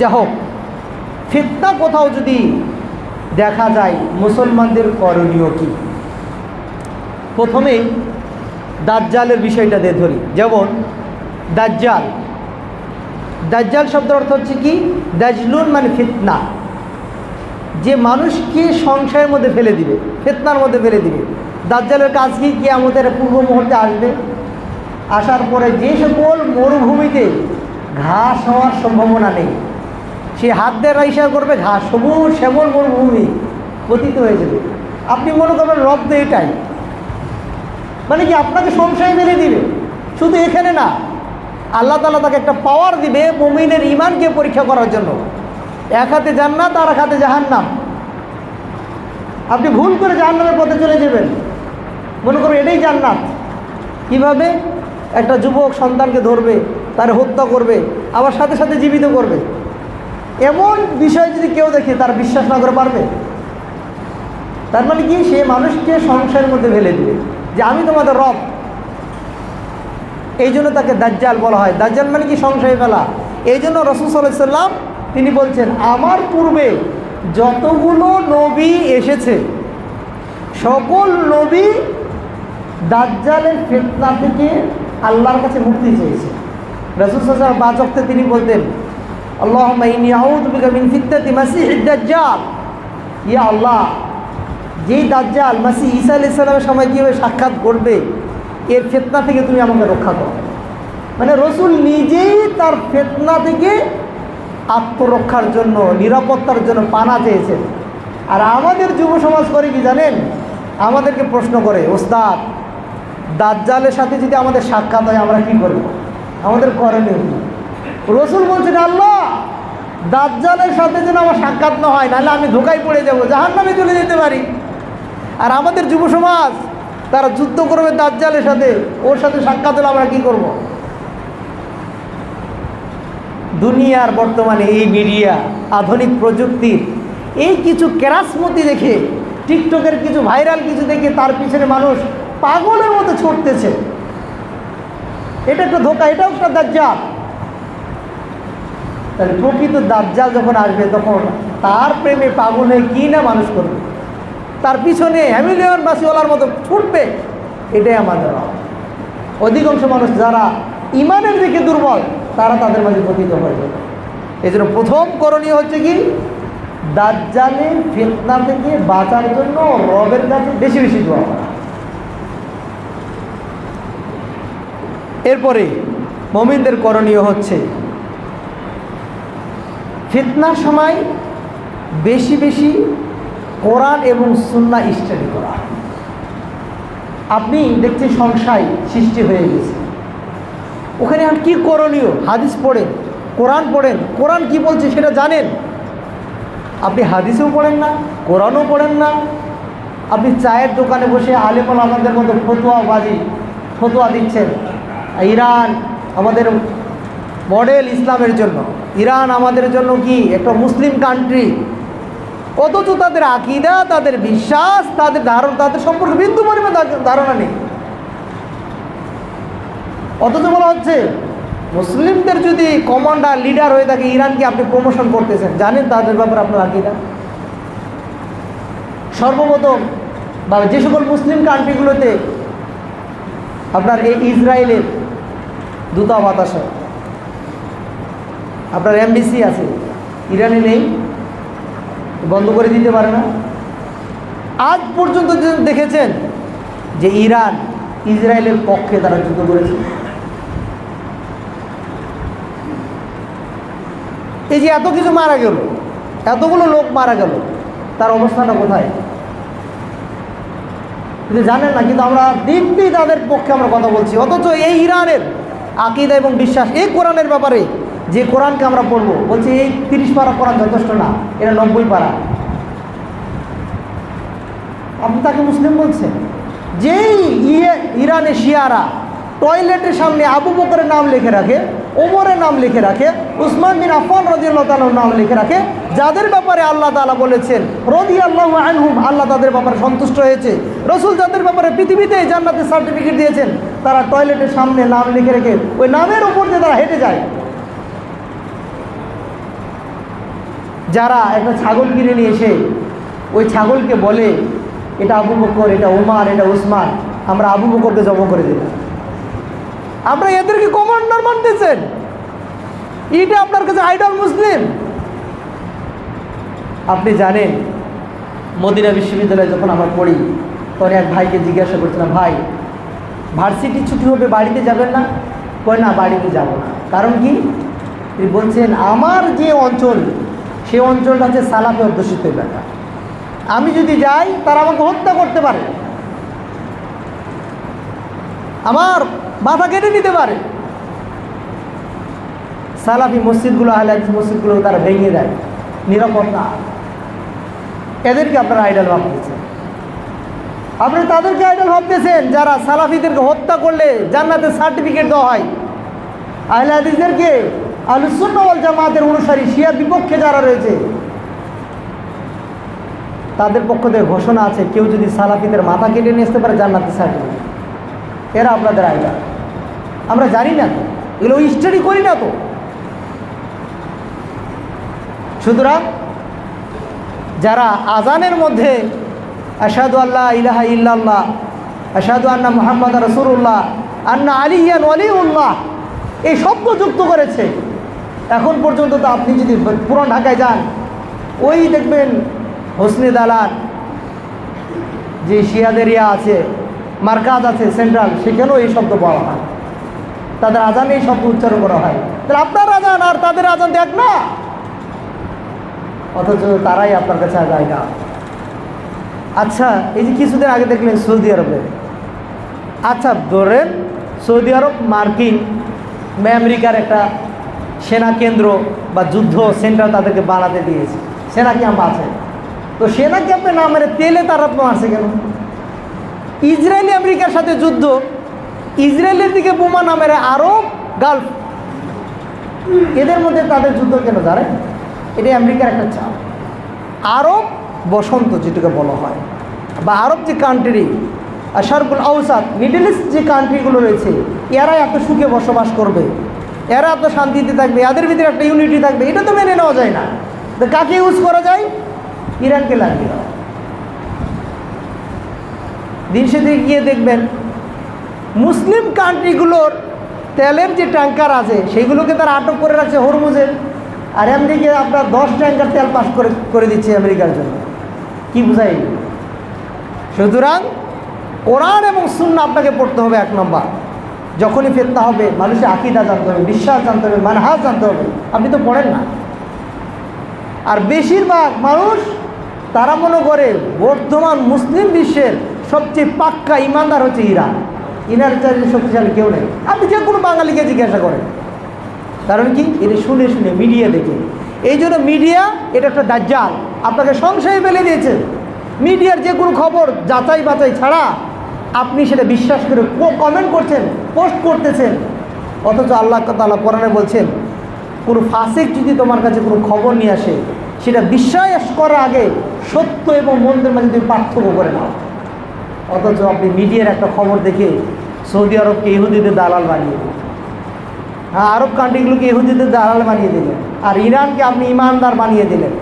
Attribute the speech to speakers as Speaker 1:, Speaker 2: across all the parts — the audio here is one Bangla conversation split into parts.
Speaker 1: যা হোক, ফিতনা কোথাও যদি দেখা যায় মুসলমানদের করণীয় কি? প্রথমেই দাজ্জালের বিষয়টা দিয়ে ধরি। যেমন দাজ্জাল, দাজ্জাল শব্দের অর্থ হচ্ছে কি? দাজলুন মানে ফিতনা, যে মানুষকে সংশয়ের মধ্যে ফেলে দিবে, ফিতনার মধ্যে ফেলে দিবে। দাজ্জালের কাজ কি? কিয়ামতের পূর্ব মুহূর্তে আসবে, আসার পরে যে সকল মরুভূমিতে ঘাস হওয়ার সম্ভাবনা নেই, সে হাত দিয়ে ইশারা করবে, ঘাস সবুজ শ্যামল মরুভূমি পতিত হয়ে যাবে। আপনি মনে করবেন রব তো এটাই, মানে কি আপনাকে সংশয় ফেলে দিবে। শুধু এখানে না, আল্লাহ তাআলা তাকে একটা পাওয়ার দিবে মুমিনের ঈমানকে পরীক্ষা করার জন্য। এক হাতে জান্নাত আর এক হাতে জাহান্নাম। আপনি ভুল করে জাহান্নামের পথে চলে যাবেন, মনে করবেন এটাই জান্নাত। কিভাবে? একটা যুবক সন্তানকে ধরবে, তার হত্যা করবে, আবার সাথে সাথে জীবিত করবে। এমন বিষয় যদি কেউ দেখে, তার বিশ্বাস না করে পারবে? তার মানে কি? সে মানুষকে সংশয়ের মধ্যে ফেলে দিবে যে আমি তোমাদের রব। এই জন্য তাকে দাজ্জাল বলা হয়। দাজ্জাল মানে কি? সংশয় ফেলা। এই জন্য রাসূল সাল্লাল্লাহু আলাইহি ওয়াসাল্লাম তিনি বলছেন, আমার পূর্বে যতগুলো নবী এসেছে সকল নবী দাজ্জালের ফিতনা থেকে আল্লাহর কাছে মুক্তি চেয়েছে। রাসূল সাল্লাল্লাহু আলাইহি ওয়াসাল্লাম 5 ওয়াক্তে তিনি বলতেন, আল্লাহুম্মা ইন্নী আউযু বিকা মিন ফিতনাতি মাসিহিদ দাজ্জাল। ইয়া আল্লাহ, যেই দাজ্জাল মাসিহ ঈসা আলাইহিস সালামের সময় কীভাবে সাক্ষাৎ করবে, এর ফিতনা থেকে তুমি আমাকে রক্ষা করো। মানে রাসূল নিজেই তার ফিতনা থেকে আত্মরক্ষার জন্য, নিরাপত্তার জন্য পানা চেয়েছেন। আর আমাদের যুব সমাজ করে কি জানেন? আমাদেরকে প্রশ্ন করে, ওস্তাদ দাজ্জালের সাথে যদি আমাদের সাক্ষাৎ হয় আমরা কি করব? আমাদের করণীয় কি? রাসূল বলছেন, আল্লাহ দাজ্জালের সাথে যেন আমার সাক্ষাৎ না হয়, নাহলে আমি ধোঁকায় পড়ে যাব, জাহান্নামে চলে যেতে পারি। আর আমাদের যুব সমাজ তারা যুদ্ধ করবে দাজ্জালের সাথে, ওর সাথে সাক্ষাৎ হলে আমরা কি করব? দুনিয়ার বর্তমানে এই মিডিয়া, আধুনিক প্রযুক্তির এই কিছু কেরাসমতি দেখে, টিকটকের কিছু ভাইরাল কিছু দেখে তার পিছনে মানুষ পাগলের মতো ছুটতেছে। এটা একটা ধোঁকা, এটাও একটা দাজ্জাল। তাহলে প্রকৃত দাজ্জাল যখন আসবে তখন তার প্রেমে পাগল হয়ে কি না মানুষ করবে, তার পিছনে হ্যামিলিয়ন বাসিওয়ালার মতো ছুটবে। এটাই আমাদের অধিকাংশ মানুষ যারা ইমানের দিকে দুর্বল, তারা তাদের মাঝে পতিত হয়ে যাবে। এই জন্য প্রথম করণীয় হচ্ছে কি? দাজ্জালের ফিতনা থেকে বাঁচার জন্য রবের কাছে বেশি বেশি দোয়া করা। এরপরে মুমিনদের করণীয় হচ্ছে ফিতনার সময় বেশি বেশি কোরআন এবং সুন্নাহ স্টাডি করা। আপনি দেখছেন সংশয় সৃষ্টি হয়ে গেছে, ওখানে আর কি করণীয়? হাদিস পড়েন, কোরআন পড়েন, কোরআন কি বলছে সেটা জানেন। আপনি হাদিসও পড়েন না, কোরআনও পড়েন না, আপনি চায়ের দোকানে বসে আলেম ওলামাদের মতো ফতোয়া দিচ্ছেন। ইরান আমাদের মডেল ইসলামের জন্য, ইরান আমাদের জন্য কি একটা মুসলিম কান্ট্রি, অথচ তাদের আকীদা, তাদের বিশ্বাস, তাদের সম্পর্কে বিন্দু পরিমাণ ধারণা নেই। অথচ বলা হচ্ছে মুসলিমদের যদি কমান্ডার লিডার হয়ে থাকে ইরানকে আপনি প্রমোশন করতেছেন, জানেন তাদের ব্যাপারে আপনার আকীদা? সর্বপ্রথম বা যে সকল মুসলিম কান্ট্রিগুলোতে আপনার এই ইসরায়েলের দূতাবাস আছে, আপনার এমবিসি আছে, ইরানে নেই, বন্ধ করে দিতে পারে না। আজ পর্যন্ত দেখেছেন যে ইরান ইসরায়েলের পক্ষে তারা যুদ্ধ করেছে? এই যে এত কিছু মারা গেল, এতগুলো লোক মারা গেল, তার অবস্থাটা কোথায়? কিন্তু জানেন না, কিন্তু আমরা দিব্যি তাদের পক্ষে আমরা কথা বলছি। অথচ এই ইরানের আকীদা এবং বিশ্বাস, এই কোরআনের ব্যাপারে, যে কোরআনকে আমরা পড়বো, বলছি এই 30 পারা কোরআন যথেষ্ট না, এরা 90 পারা। আপনি তাকে মুসলিম বলছেন? যেই ইরানে শিয়ারা টয়লেটের সামনে আবু বকরের নাম লিখে রাখে, ওমরের নাম লিখে রাখে, উসমান বিন আফফান রাদিয়াল্লাহু তাআলার নাম লিখে রাখে, যাদের ব্যাপারে আল্লাহ তাআলা বলেছেন রাদিয়াল্লাহু আনহুম, আল্লাহ তাদের ব্যাপারে সন্তুষ্ট হয়েছে, রাসূল যাদের ব্যাপারে পৃথিবীতে জান্নাতের সার্টিফিকেট দিয়েছেন, তারা টয়লেটের সামনে নাম লিখে রেখে ওই নামের উপর দিয়ে তারা হেঁটে যায়। যারা একটা ছাগল কিনে নিয়ে এসে ওই ছাগলকে বলে এটা আবু বকর, এটা ওমর, এটা উসমান, আমরা আবু বকরকে জব করে দিলাম। আপনারা এদেরকে কমান্ডার মানতেছেন, এটা আপনার কাছে আইডল মুসলিম। আপনি জানেন মদিনা বিশ্ববিদ্যালয়ে যখন আমরা পড়ি তখন এক ভাইকে জিজ্ঞাসা করছিলাম, ভাই ভার্সিটি ছুটি হবে বাড়িতে যাবেন না? কয় না, বাড়িতে যাব না। কারণ কি? তিনি বলছেন আমার যে অঞ্চল সেই অঞ্চলটা হচ্ছে সালাফি অধ্যুষিত এলাকা, আমি যদি যাই তারা আমাকে হত্যা করতে পারে, আমার মাথা কেটে নিতে পারে। সালাফি মসজিদগুলো, আহলে হাদিস মসজিদগুলো তারা ভেঙে দেয়, নিরাপদ না। এদেরকে আপনারা আইডল ভাবতেছেন, আপনি তাদেরকে আইডল ভাবতেছেন যারা সালাফিদেরকে হত্যা করলে জান্নাতের সার্টিফিকেট দেওয়া হয়। আহলে হাদিসদেরকে, আহলুস সুন্নাহ ওয়াল জামাতের অনুসারী শিয়ার বিপক্ষে যারা রয়েছে তাদের পক্ষ থেকে ঘোষণা আছে, কেউ যদি সালাফিদের মাথা কেটে নিয়ে আসতে পারে জান্নাতের সার্টিফিকেট। এরা আপনাদের আইডল। আমরা জানি না তো, এগুলো স্টাডি করি না তো। সুতরাং যারা আজানের মধ্যে আশহাদু আল্লা ইলাহা ইল্লাল্লাহ, আশহাদু আন্না মুহাম্মাদ রাসূলুল্লাহ, আন্না আলিয়ান ওয়ালিউল্লাহ এই শব্দ যুক্ত করেছে, এখন পর্যন্ত তো আপনি যদি পুরান ঢাকায় যান ওই দেখবেন হোসনে দালান যে শিয়াদের আছে, মার্কাজ আছে সেন্ট্রাল, সেখানেও এই শব্দ পাওয়া হয়, তাদের আজানে এই শব্দ উচ্চারণ করা হয়। তাহলে আপনার আজান আর তাদের আজান দেখ না, অথচ তারাই আপনার কাছে জায়গা। আচ্ছা, এই যে কিছুদিন আগে দেখলেন সৌদি আরবে, আচ্ছা ধরেন সৌদি আরব মার্কিন আমেরিকার একটা সেনা কেন্দ্র বা যুদ্ধ সেন্টার তাদেরকে বানাতে দিয়েছে, সেনা ক্যাম্প আছে, তো সেনা ক্যাম্পে না মেরে তেলে তারা মারছে কেন? ইসরায়েলি আমেরিকার সাথে যুদ্ধ, ইসরায়েলের দিকে বোমা না মেরে আরব গালফ, এদের মধ্যে তাদের যুদ্ধ কেন জানেন? এটাই আমেরিকার একটা চাপ। আরব বসন্ত যেটাকে বলা হয়, বা আরব যে কান্ট্রি, শারকুল আউসাত, মিডল ইস্ট যে কান্ট্রিগুলো রয়েছে, এরা এত সুখে বসবাস করবে, এরা এত শান্তিতে থাকবে, এদের ভিতরে একটা ইউনিটি থাকবে, এটা তো মেনে নেওয়া যায় না। তো কাকে ইউজ করা যায়? ইরানকে লাগিয়ে দাও। দিন শেষে গিয়ে দেখবেন মুসলিম কান্ট্রিগুলোর তেলের যে ট্যাঙ্কার আছে সেইগুলোকে তারা আটক করে রাখছে হরমুজের, আর আমেরিকা আপনার 10 ট্যাঙ্কার তেল পাস করে দিচ্ছে আমেরিকার জন্য। কি বুঝাই? সুতরাং কোরআন এবং সুন্নাহ আপনাকে পড়তে হবে এক নম্বর। যখনই ফিতনা হবে মানুষের আকীদা জানতে হবে, বিশ্বাস জানতে হবে, মানহাজ জানতে হবে। আপনি তো পড়েন না। আর বেশিরভাগ মানুষ তারা মনে করে বর্তমান মুসলিম বিশ্বের সবচেয়ে পাক্কা ইমানদার হচ্ছে ইরান, ইনার চাইলে শক্তিশালী কেউ নেই। আপনি যে কোনো বাঙালিকে জিজ্ঞাসা করেন, কারণ কি? এটা শুনে শুনে মিডিয়া দেখে। এই জন্য মিডিয়া এটা একটা দাজ্জাল, আপনাকে সংশয়ে ফেলে দিয়েছে। মিডিয়ার যে কোনো খবর যাচাই বাছাই ছাড়া আপনি সেটা বিশ্বাস করে কমেন্ট করছেন, পোস্ট করতেছেন। অথচ আল্লাহ তাআলা কোরআনে বলছেন, কোনো ফাসিক যদি তোমার কাছে কোনো খবর নিয়ে আসে সেটা বিশ্বাস করার আগে সত্য এবং মন্দের মাঝে তুমি পার্থক্য করে নাও। অথচ আপনি মিডিয়ার একটা খবর দেখে সৌদি আরবকে ইহুদিদের দালাল বানিয়ে দিলেন, হ্যাঁ আরব কান্ট্রিগুলোকে ইহুদিদের দালাল বানিয়ে দিলেন, আর ইরানকে আপনি ইমানদার বানিয়ে দিলেন।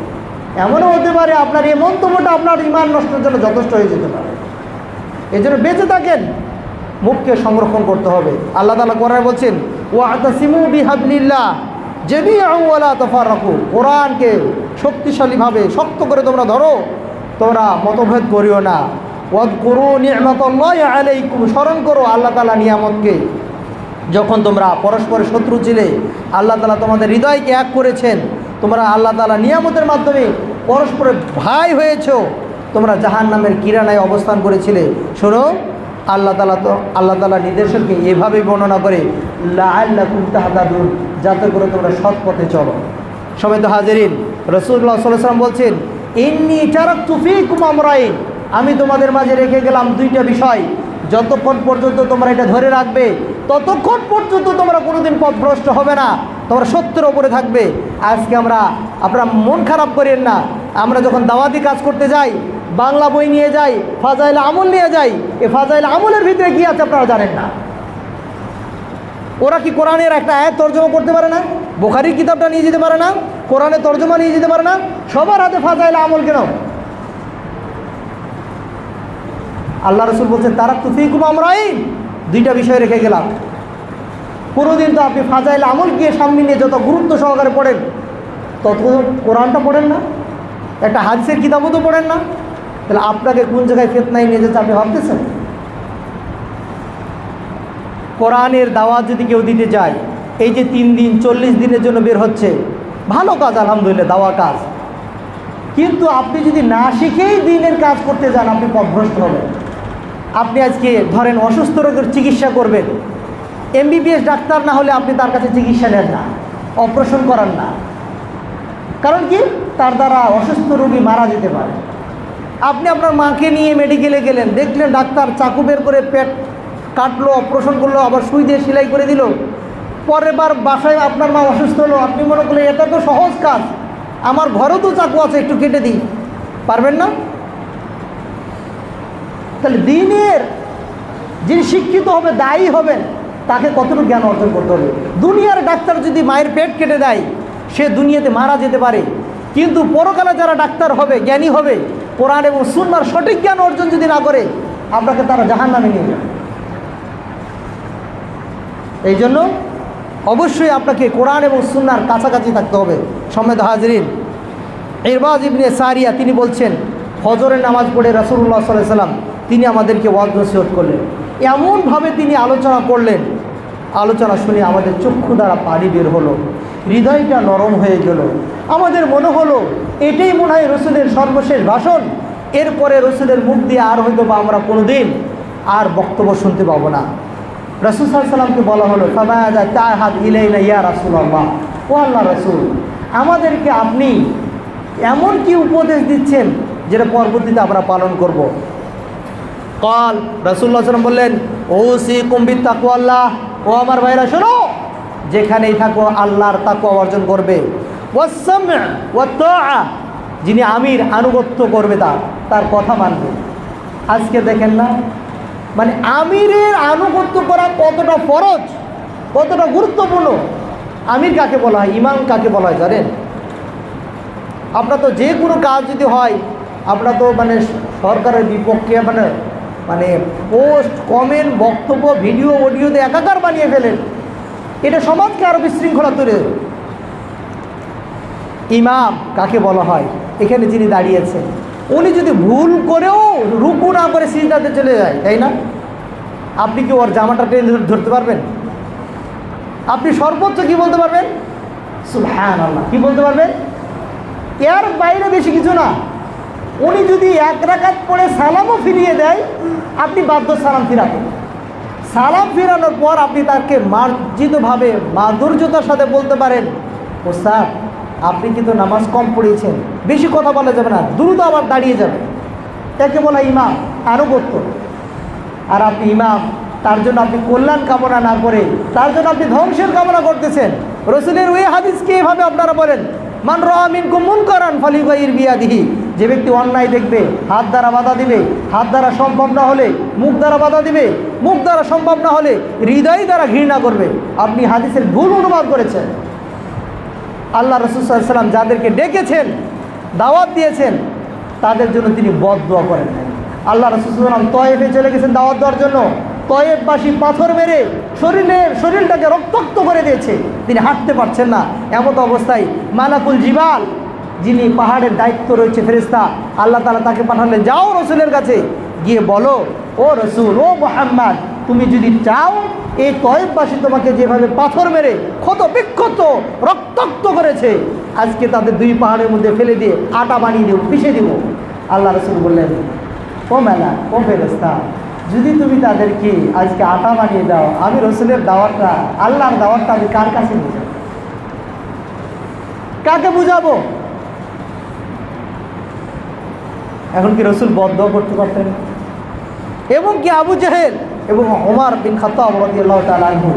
Speaker 1: এমনও হতে পারে আপনার এই মন্তব্যটা আপনার ইমান নষ্টের জন্য যথেষ্ট হয়ে যেতে পারে। এই জন্য বেঁচে থাকেন, মুখকে সংরক্ষণ করতে হবে। আল্লাহ তাআলা কোরআনে বলছেন, ওয়াতাসিমু বিহাবলিল্লাহ জামিআন ওয়া লা তাফাররাকু, কোরআনকে শক্তিশালীভাবে শক্ত করে তোমরা ধরো, তোমরা মতভেদ করিও না। ওয়াযকুরু নি'মাতাল্লাহি আলাইকুম, স্মরণ করো আল্লাহ তাআলা নিয়ামতকে। যখন তোমরা পরস্পরের শত্রু ছিলে আল্লাহ তাআলা তোমাদের হৃদয়কে এক করেছেন, তোমরা আল্লাহ তাআলা নিয়ামতের মাধ্যমে পরস্পরের ভাই হয়েছ, তোমরা জাহান্নামের কিরানায় অবস্থান করেছিলে। শোনো আল্লাহ তাআলা নির্দেশনকে এভাবেই বর্ণনা করে, লাআল্লাকুম তাহতাদুন, যাতে করে তোমরা সৎ পথে চলো। সবাই তো হাজিরিন, রাসূলুল্লাহ সাল্লাল্লাহু আলাইহি ওয়াসাল্লাম বলছেন, ইন্নী তারাকতু ফীকুম আমরাইন, আমি তোমাদের মাঝে রেখে গেলাম দুইটা বিষয়, যতক্ষণ পর্যন্ত তোমরা এটা ধরে রাখবে ততক্ষণ পর্যন্ত তোমরা কোনোদিন পথভ্রষ্ট হবে না, তোমরা সত্যের ওপরে থাকবে। আজকে আপনারা মন খারাপ করেন না, আমরা যখন দাওয়াতি কাজ করতে যাই বাংলা বই নিয়ে যাই, ফাজাইল আমল নিয়ে যাই, এই ফাজাইল আমলের ভিতরে কি আছে আপনারা জানেন না। ওরা কি কোরআনের একটা আয়াত তর্জমা করতে পারে না? বুখারীর কিতাবটা নিয়ে যেতে পারে না, কোরআনের তর্জমা নিয়ে যেতে পারে না, সবার হাতে ফাজাইল আমল কেন? আল্লাহ রসুল বলছেন তারাকতু ফীকুম আমরাইন, দুইটা বিষয় রেখে গেলাম। কোনোদিন তো আপনি ফাজাইল আমল গিয়ে সামনে নিয়ে যত গুরুত্ব সহকারে পড়েন তত কোরআনটা পড়েন না, একটা হাদিসের কিতাবও তো পড়েন না। তাহলে আপনাকে কোন জায়গায় ফিতনায় নিয়ে যেতে আপনি ভাবতেছেন? কোরআনের দাওয়াত যদি কেউ দিতে যায়, এই যে 3 দিন 40 দিনের জন্য বের হচ্ছে, ভালো কাজ আলহামদুলিল্লাহ, দাওয়া কাজ। কিন্তু আপনি যদি না শিখেই দিনের কাজ করতে যান, আপনি পথভ্রষ্ট হবেন। আপনি আজকে ধরেন অসুস্থ রোগের চিকিৎসা করবেন, MBBS ডাক্তার না হলে আপনি তার কাছে চিকিৎসা নেন না, অপারেশন করান না। কারণ কি? তার দ্বারা অসুস্থ রোগী মারা যেতে পারে। আপনি আপনার মাকে নিয়ে মেডিকেলে গেলেন, দেখলেন ডাক্তার চাকু বের করে পেট কাটলো, অপারেশন করলো, আবার সুই দিয়ে সেলাই করে দিল। পরের বার বাসায় আপনার মা অসুস্থ হলো, আপনি মনে করলেন এটা তো সহজ কাজ, আমার ঘরেও তো চাকু আছে, একটু কেটে দিই। পারবেন না। তাহলে দিনের যিনি শিক্ষিত হবে, দায়ী হবেন, তাকে কতটুকু জ্ঞান অর্জন করতে হবে। দুনিয়ার ডাক্তার যদি মায়ের পেট কেটে দেয়, সে দুনিয়াতে মারা যেতে পারে, কিন্তু পরকালে যারা ডাক্তার হবে, জ্ঞানী হবে, কোরআন এবং সুন্নাহর সঠিক জ্ঞান অর্জন যদি না করে, আপনাকে তারা জাহান্নামে নিয়ে যাবে। এই জন্য অবশ্যই আপনাকে কোরআন এবং সুন্নাহর কাছাকাছি থাকতে হবে। সম্মানিত হাজরিন, ইরবাজ ইবনে সারিয়া তিনি বলছেন, ফজরের নামাজ পড়ে রাসূলুল্লাহ সাল্লাল্লাহু আলাইহি ওয়াসাল্লাম তিনি আমাদেরকে ওয়াজ নসিহত করলেন। এমনভাবে তিনি আলোচনা করলেন, আলোচনা শুনে আমাদের চক্ষু দ্বারা পানি বের হলো, হৃদয়টা নরম হয়ে গেল। আমাদের মনে হলো এটাই মনে হয় রসুলের সর্বশেষ ভাষণ, এরপরে রসুলের মুখ দিয়ে আর হয়তো বা আমরা কোনোদিন আর বক্তব্য শুনতে পাবো না। রাসূল সাল্লাল্লাহু আলাইহি ওয়াসাল্লামকে বলা হলো, ফামাযা তা'হাদ ইলাইনা ইয়া রাসূলুল্লাহ, ও আল্লাহ রাসূল, আমাদেরকে আপনি এমন কি উপদেশ দিচ্ছেন যেটা পরবর্তীতে আমরা পালন করব? কাল রাসূলুল্লাহ সাল্লাল্লাহু আলাইহি ওয়াসাল্লাম বললেন, উসিকুম বিত্তাকওয়াল্লাহ, ও আমার ভাইরা শোনো, যেখানেই থাকো আল্লাহর তাকওয়া অর্জন করবে। ওয়াসসাম' ওয়াত তাআ, যিনি আমির আনুগত্য করবে তার কথা মানবে। আজকে দেখেন না, মানে আমিরের আনুগত্য করা কতটা ফরজ, কতটা গুরুত্বপূর্ণ। আমির কাকে বলা হয়, ইমাম কাকে বলা হয় জানেন? আপনার তো যে কোনো কাজ যদি হয়, আপনার তো মানে সরকারের বিপক্ষে মানে পোস্ট, কমেন্ট, বক্তব্য, ভিডিও, অডিওতে একাকার বানিয়ে ফেলেন। এটা সমাজকে আরও বিশৃঙ্খলা তৈরি। ইমাম কাকে বলা হয়? এখানে যিনি দাঁড়িয়েছেন, উনি যদি ভুল করেও রুকু না করে সিজদাতে চলে যায়, তাই না? আপনি কি ওর জামাটা টেনে ধরতে পারবেন? আপনি সর্বোচ্চ কি বলতে পারবেন? সুবহানাল্লাহ। কি বলতে পারবেন? এর বাইরে বেশি কিছু না। উনি যদি 1 রাকাত পড়ে সালামও ফিরিয়ে দেয়, আপনি বাধ্য সালাম ফিরাবেন। সালাম ফিরানোর পর আপনি তাকে মার্জিতভাবে মাধুর্যতার সাথে বলতে পারেন, ওস্তাদ আপনি কিন্তু নামাজ কম পড়িয়েছেন, বেশি কথা বলা যাবে না, দ্রুত আবার দাঁড়িয়ে যাবে। একে বলা ইমাম, আনুগত্য। আর আপনি ইমাম, তার জন্য আপনি কল্যাণ কামনা না করে তার জন্য আপনি ধ্বংসের কামনা করতেছেন। রসুলের ওই হাদিসকে এভাবে আপনারা বলেন, মান রাআ মিনকুম মুনকারান ফালিয়ুগাইর বিয়াদিহি, যে ব্যক্তি অন্যায় দেখবে হাত দ্বারা বাধা দিবে, হাত দ্বারা সম্ভব না হলে মুখ দ্বারা বাধা দিবে, মুখ দ্বারা সম্ভব না হলে হৃদয় দ্বারা ঘৃণা করবে। আপনি হাদিসের ভুল অনুবাদ করেছেন। আল্লাহ রাসূল সাল্লাল্লাহু আলাইহি ওয়াসাল্লাম যাদেরকে ডেকেছেন, দাওয়াত দিয়েছেন, তাদের জন্য তিনি বদদুয়া করেন নাই। আল্লাহ রাসূল সাল্লাল্লাহু আলাইহি ওয়াসাল্লাম তয়েফে চলে গেছেন দাওয়াত দেওয়ার জন্য, তয়েফবাসী পাথর মেরে শরীরটাকে রক্তাক্ত করে দিয়েছে, তিনি হাঁটতে পারছেন না। এমত অবস্থায় মালাকুল জিবাল, যিনি পাহাড়ের দায়িত্ব রয়েছে ফেরেশতা, আল্লাহ তাআলা তাকে পাঠালেন, যাও রসুলের কাছে গিয়ে বলো, ও রসুল, ও মুহাম্মদ, তুমি যদি চাও এই তয়েফবাসী তোমাকে যেভাবে পাথর মেরে ক্ষত বিক্ষত রক্তাক্ত করেছে, আজকে তাদের 2 পাহাড়ের মধ্যে ফেলে দিয়ে আটা বানিয়ে দেব, পিষে দেব। আল্লাহ রসুল বললেন, ও মেলা, ও ফেরেশতা, যদি তুমি তাদেরকে আজকে আটা বানিয়ে দাও, আমি রসুলের দাওয়াতটা, আল্লাহর দাওয়াতটা আমি কার কাছে নিয়ে যাব? কাকে বুঝাবো? এখন কি রসুল বদদুয়া করতে পারতেন? এবং কি আবু জাহেল এবং ওমর বিন খাত্তাব রাদিয়াল্লাহু তাআলা আনহু,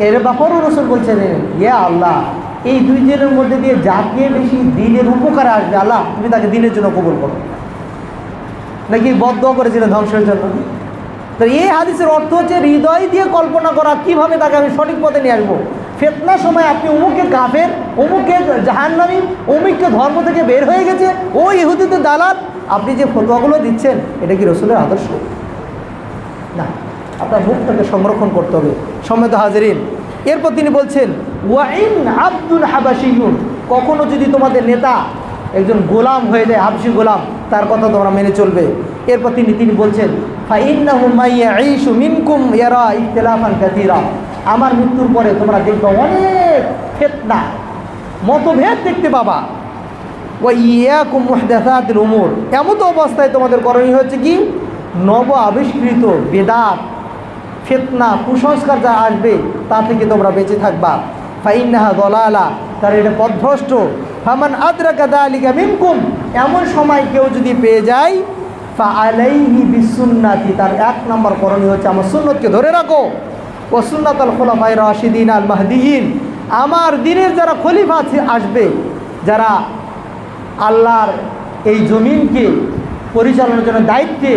Speaker 1: এর ব্যাপারেও রসুল বলছেন, ইয়া আল্লাহ, এই 2 জনের মধ্যে দিয়ে যাকে বেশি দিনের উপকারে আসবে, আল্লাহ তুমি তাকে দিনের জন্য কবুল করো। নাকি বদদুয়া করেছিলেন ধ্বংসের জন্য? তো এই হাদিসের অর্থ হচ্ছে হৃদয় দিয়ে কল্পনা করা, কিভাবে তাকে আমি সঠিক পথে নিয়ে আসবো। ফিতনার সময় আপনি অমুকে কাফের, অমুকে জাহান্নামী, অমুককে ধর্ম থেকে বের হয়ে গেছে, ও ইহুদিদের দালাল, আপনি যে ফতোয়াগুলো দিচ্ছেন এটা কি রসুলের আদর্শ? না, আপনার মুখটাকে সংরক্ষণ করতে হবে। সম্মানিত হাজিরিন, এরপর তিনি বলছেন ওয়াইন আব্দুল হাবাশিয়ুন, কখনো যদি তোমাদের নেতা একজন গোলাম হয়ে যায়, হাবশি গোলাম, তার কথা তোমরা মেনে চলবে। এরপর তিনি বলছেন ফাইন্নাহু মাইয়াঈশু মিনকুম ইয়ারা ইখতিলাফান কাসীরা, আমার মৃত্যুর পরে তোমরা দেখবে অনেক ফিতনা, মতভেদ দেখতে পাবা। ওয়া ইয়াকুম মুহদাসাতিল উমুর, এমন তো অবস্থায় তোমাদের করণীয় হচ্ছে কি, নব আবিষ্কৃত বেদাত, ফিতনা, কুসংস্কার যা আসবে তা থেকে তোমরা বেঁচে থাকবা। ফাইন্নাহা দালালা, তার এটা পথভ্রষ্ট। ফামান আদরাকা যালিকা মিনকুম, এমন সময় কেউ যদি পেয়ে যায়, ফাআলাইহি বিসুন্নাতি, তার এক নম্বর করণীয় হচ্ছে আমার সুন্নতকে ধরে রাখো। ও সুন্নাতুল খুলাফায়ে রাশিদিন আল মাহদিয়িন, আমার দিনের যারা খলিফা আসবে, যারা আল্লাহর এই জমিনকে পরিচালনার জন্য দায়িত্বে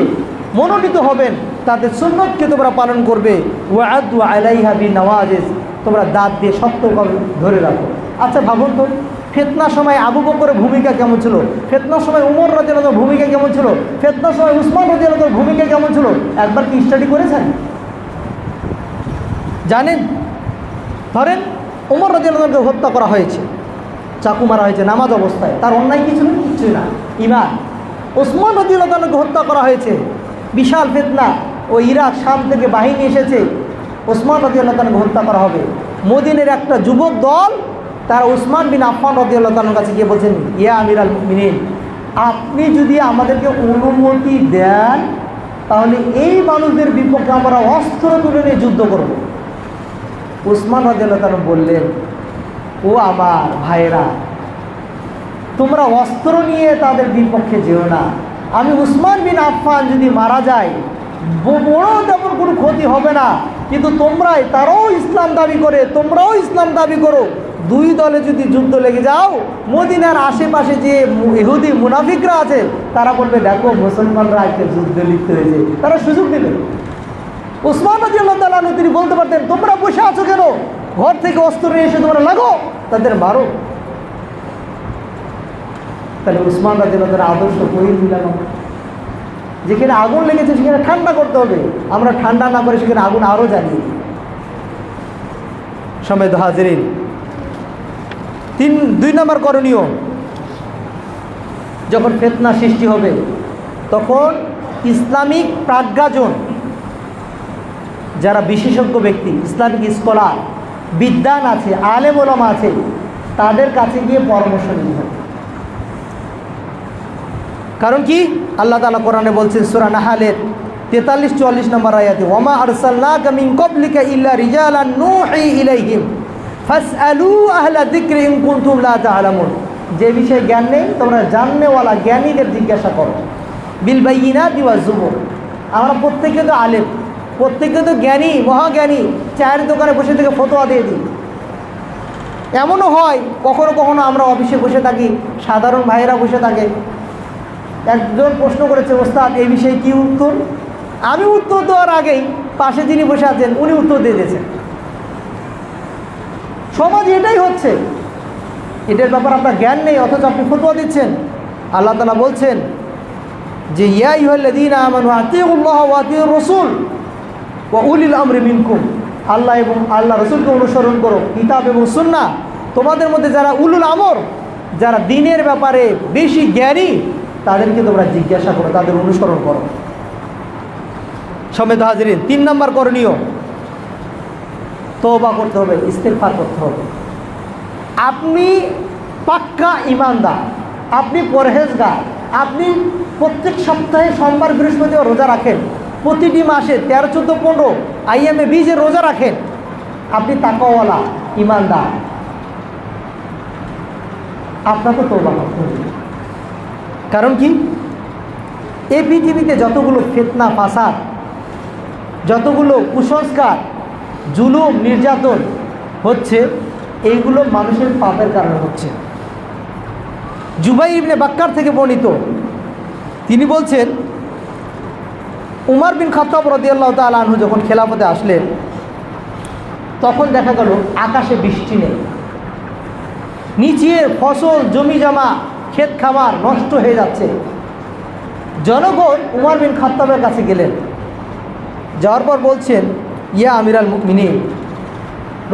Speaker 1: মনোনীত হবেন, তাদের সুন্নতকে তোমরা পালন করবে। ওয়াআদু আলাইহা বিনওয়াজিজ, তোমরা দাঁত দিয়ে শক্তভাবে ধরে রাখো। আচ্ছা ভাবুন তো, ফিতনার সময় আবু বকরের ভূমিকা কেমন ছিল, ফিতনার সময় উমর রাদিয়াল্লাহু আনহুর ভূমিকা কেমন ছিল, ফিতনার সময় উসমান রাদিয়াল্লাহু আনহুর ভূমিকা কেমন ছিল, একবার কি স্টাডি করেছেন? জানেন? ধরেন উমর রাদিয়াল্লাহু আনহুকে হত্যা করা হয়েছে, চাকু মারা হয়েছে নামাজ অবস্থায়, তার অন্যায় কিছু নেই, কিছুই না, ঈমান। উসমান রাদিয়াল্লাহু আনহুকে হত্যা করা হয়েছে, বিশাল ফিতনা, ও ইরাক শাম থেকে বাহিনী এসেছে, উসমান রাদিয়াল্লাহু আনহুকে হত্যা করা হবে। মদিনের একটা যুবক দল তারা উসমান বিন আফফান রাদিয়াল্লাহু আনহুর কাছে গিয়ে বলছেন, ইয়া আমিরাল মুমিনিন, আপনি যদি আমাদেরকে অনুমতি দেন তাহলে এই মানুষদের বিপক্ষে আমরা অস্ত্র তুলে নিয়ে যুদ্ধ করব। উসমান রাদিয়াল্লাহু আনহু বললেন, ও আমার ভাইরা, তোমরা অস্ত্র নিয়ে তাদের বিপক্ষে যেও না, আমি উসমান বিন আফফান যদি মারা যায় বড় তেমন কোনো ক্ষতি হবে না, কিন্তু তোমরাই, তারাও ইসলাম দাবি করে, তোমরাও ইসলাম দাবি করো, দুই দলে যদি যুদ্ধ লেগে যাও, মদিনার আশেপাশে যে ইহুদি মুনাফিকরা আছে তারা বলবে, দেখো মুসলমানরা আজকে যুদ্ধে লিপ্ত হয়েছে, তারা সুযোগ দেবে। উসমান রাদিয়াল্লাহু তাআলা আনহু তিনি বলতে পারতেন, তোমরা বসে আছো কেন, ঘর থেকে অস্ত্র নিয়ে এসে তোমরা লাগো, তাদের মারো। তাহলে উসমান রাদিয়াল্লাহু তাআলা আদর্শ কই দিলাম, যেখানে আগুন লেগেছে সেখানে ঠান্ডা করতে হবে, আমরা ঠান্ডা না করে সেখানে আগুন আরও জ্বালিয়ে দিই। সম্মানিত হাজিরিন, 2 নম্বর করণীয়, যখন ফিতনা সৃষ্টি হবে তখন ইসলামিক প্রাজ্ঞাজন, যারা বিশেষজ্ঞ ব্যক্তি, ইসলামিক স্কলার, বিদ্বান আছে, আলেম ওলামা আছে, তাদের কাছে গিয়ে পরামর্শ নিতে হবে। কারণ কি, আল্লাহ তাআলা কোরআনে বলছেন সূরা নাহলের 43-44 নম্বর আয়াতে, ওয়ামা আরসালনাকা মিন ক্বাবলিকা ইল্লা রিজালান নূহি ইলাইহিম ফাসআলু আহলা যিকরি ইন কুনতুম লা তা'লামুন, যে বিষয়ে জ্ঞান নেই তোমরা জাননেওয়ালা জ্ঞানীদের জিজ্ঞাসা করো। বিল বাইয়িনাতি ওয়াজ জুবুর, আমরা প্রত্যেকে তো আলেম, প্রত্যেকে তো জ্ঞানী, মহাজ্ঞানী, চায়ের দোকানে বসে থেকে ফতোয়া দিয়ে দিই। এমনও হয় কখনো কখনো আমরা অফিসে বসে থাকি, সাধারণ ভাইয়েরা বসে থাকে, একজন প্রশ্ন করেছে, ওস্তাদ এই বিষয়ে কী উত্তর, আমি উত্তর দেওয়ার আগেই পাশে যিনি বসে আছেন উনি উত্তর দিয়ে দিয়েছেন। সমাজ এটাই হচ্ছে, এটার ব্যাপার আপনার জ্ঞান নেই অথচ আপনি ফতোয়া দিচ্ছেন। আল্লাহ তাআলা বলছেন যে ইয়া আইয়ুহাল্লাযীনা আমানু আতিউল্লাহ ওয়া আতিউর রাসূল ওয়া উলিল আমরি মিনকুম, আল্লাহ এবং আল্লাহ রসুলকে অনুসরণ করো, কিতাব এবং সুন্নাহ, তোমাদের মধ্যে যারা উলুল আমর, যারা দ্বীনের ব্যাপারে বেশি জ্ঞানী, তাদেরকে তোমরা জিজ্ঞাসা করো, তাদের অনুসরণ করো। সম্মানিত হাজিরিন, 3 নম্বর করণীয়, তওবা করতে হবে, ইস্তেগফার করতে হবে। আপনি পাক্কা ঈমানদার, আপনি পরহেজগার, আপনি প্রত্যেক সপ্তাহে সোমবার বৃহস্পতিবার রোজা রাখেন, প্রতিটি মাসে 13, 14, 15 আইএমএ 20 রোজা রাখেন, আপনি তাকওয়াওয়ালা ঈমানদার, আপনাকে তওবা করতে হবে। কারণ কি, এই পৃথিবীতে যতগুলো ফিতনা ফাসাদ, যতগুলো কুসংস্কার, জুলুম, নির্যাতন হচ্ছে, এইগুলো মানুষের পাপের কারণে হচ্ছে। জুবাইর ইবনে বাক্কার থেকে বর্ণিত, তিনি বলছেন, উমর বিন খাত্তাব রাদিয়াল্লাহু তাআলা আনহু যখন খেলাফতে আসলেন, তখন দেখা গেল আকাশে বৃষ্টি নেই, নিচের ফসল জমি জমা ক্ষেত খামার নষ্ট হয়ে যাচ্ছে। জনগণ উমর বিন খাত্তাবের কাছে গেলেন, যাওয়ার পর বলছেন, ইয়া আমিরাল মুমিনিন,